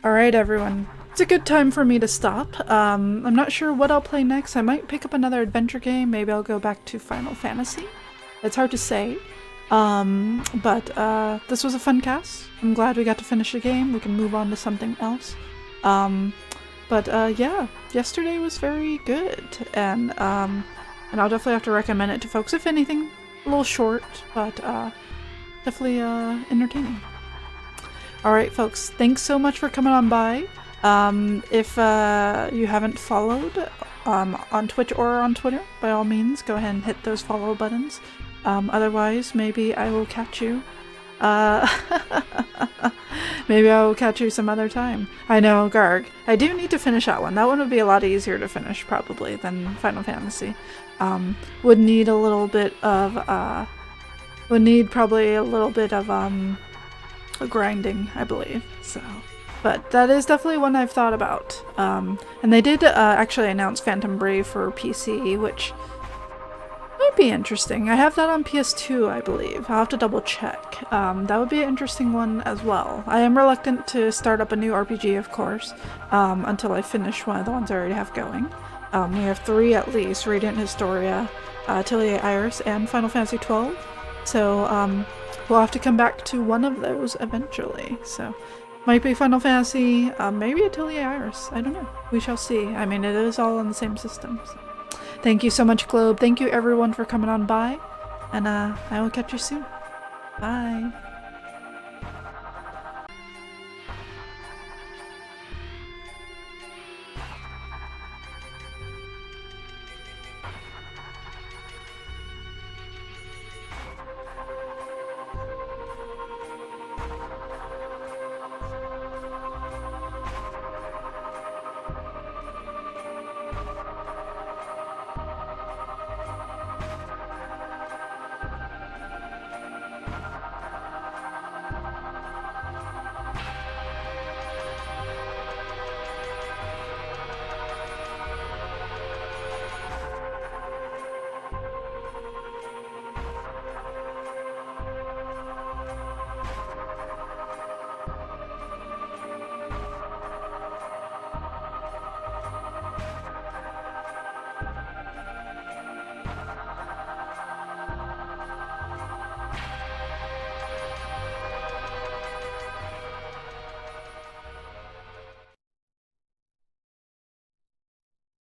Alright, everyone. It's a good time for me to stop. I'm not sure what I'll play next. I might pick up another adventure game. Maybe I'll go back to Final Fantasy. It's hard to say. But this was a fun cast. I'm glad we got to finish the game. We can move on to something else. Yeah, yesterday was very good. And I'll definitely have to recommend it to folks. If anything, a little short, but definitely entertaining. Alright, folks, thanks so much for coming on by. If you haven't followed on Twitch or on Twitter, by all means, go ahead and hit those follow buttons. Otherwise, maybe I will catch you. Maybe I will catch you some other time. I know, Garg. I do need to finish that one. That one would be a lot easier to finish, probably, than Final Fantasy. Would need a little bit of, would need probably a little bit of, grinding, I believe, so. But that is definitely one I've thought about. And they did actually announce Phantom Brave for PC, which might be interesting. I have that on PS2, I believe. I'll have to double check. That would be an interesting one as well. I am reluctant to start up a new RPG, of course, until I finish one of the ones I already have going. We have 3 at least: Radiant Historia, Atelier Iris, and Final Fantasy XII. So, we'll have to come back to one of those eventually. So, might be Final Fantasy, maybe Atelier Iris. I don't know. We shall see. I mean, it is all on the same system. So. Thank you so much, Globe. Thank you, everyone, for coming on by. And I will catch you soon. Bye.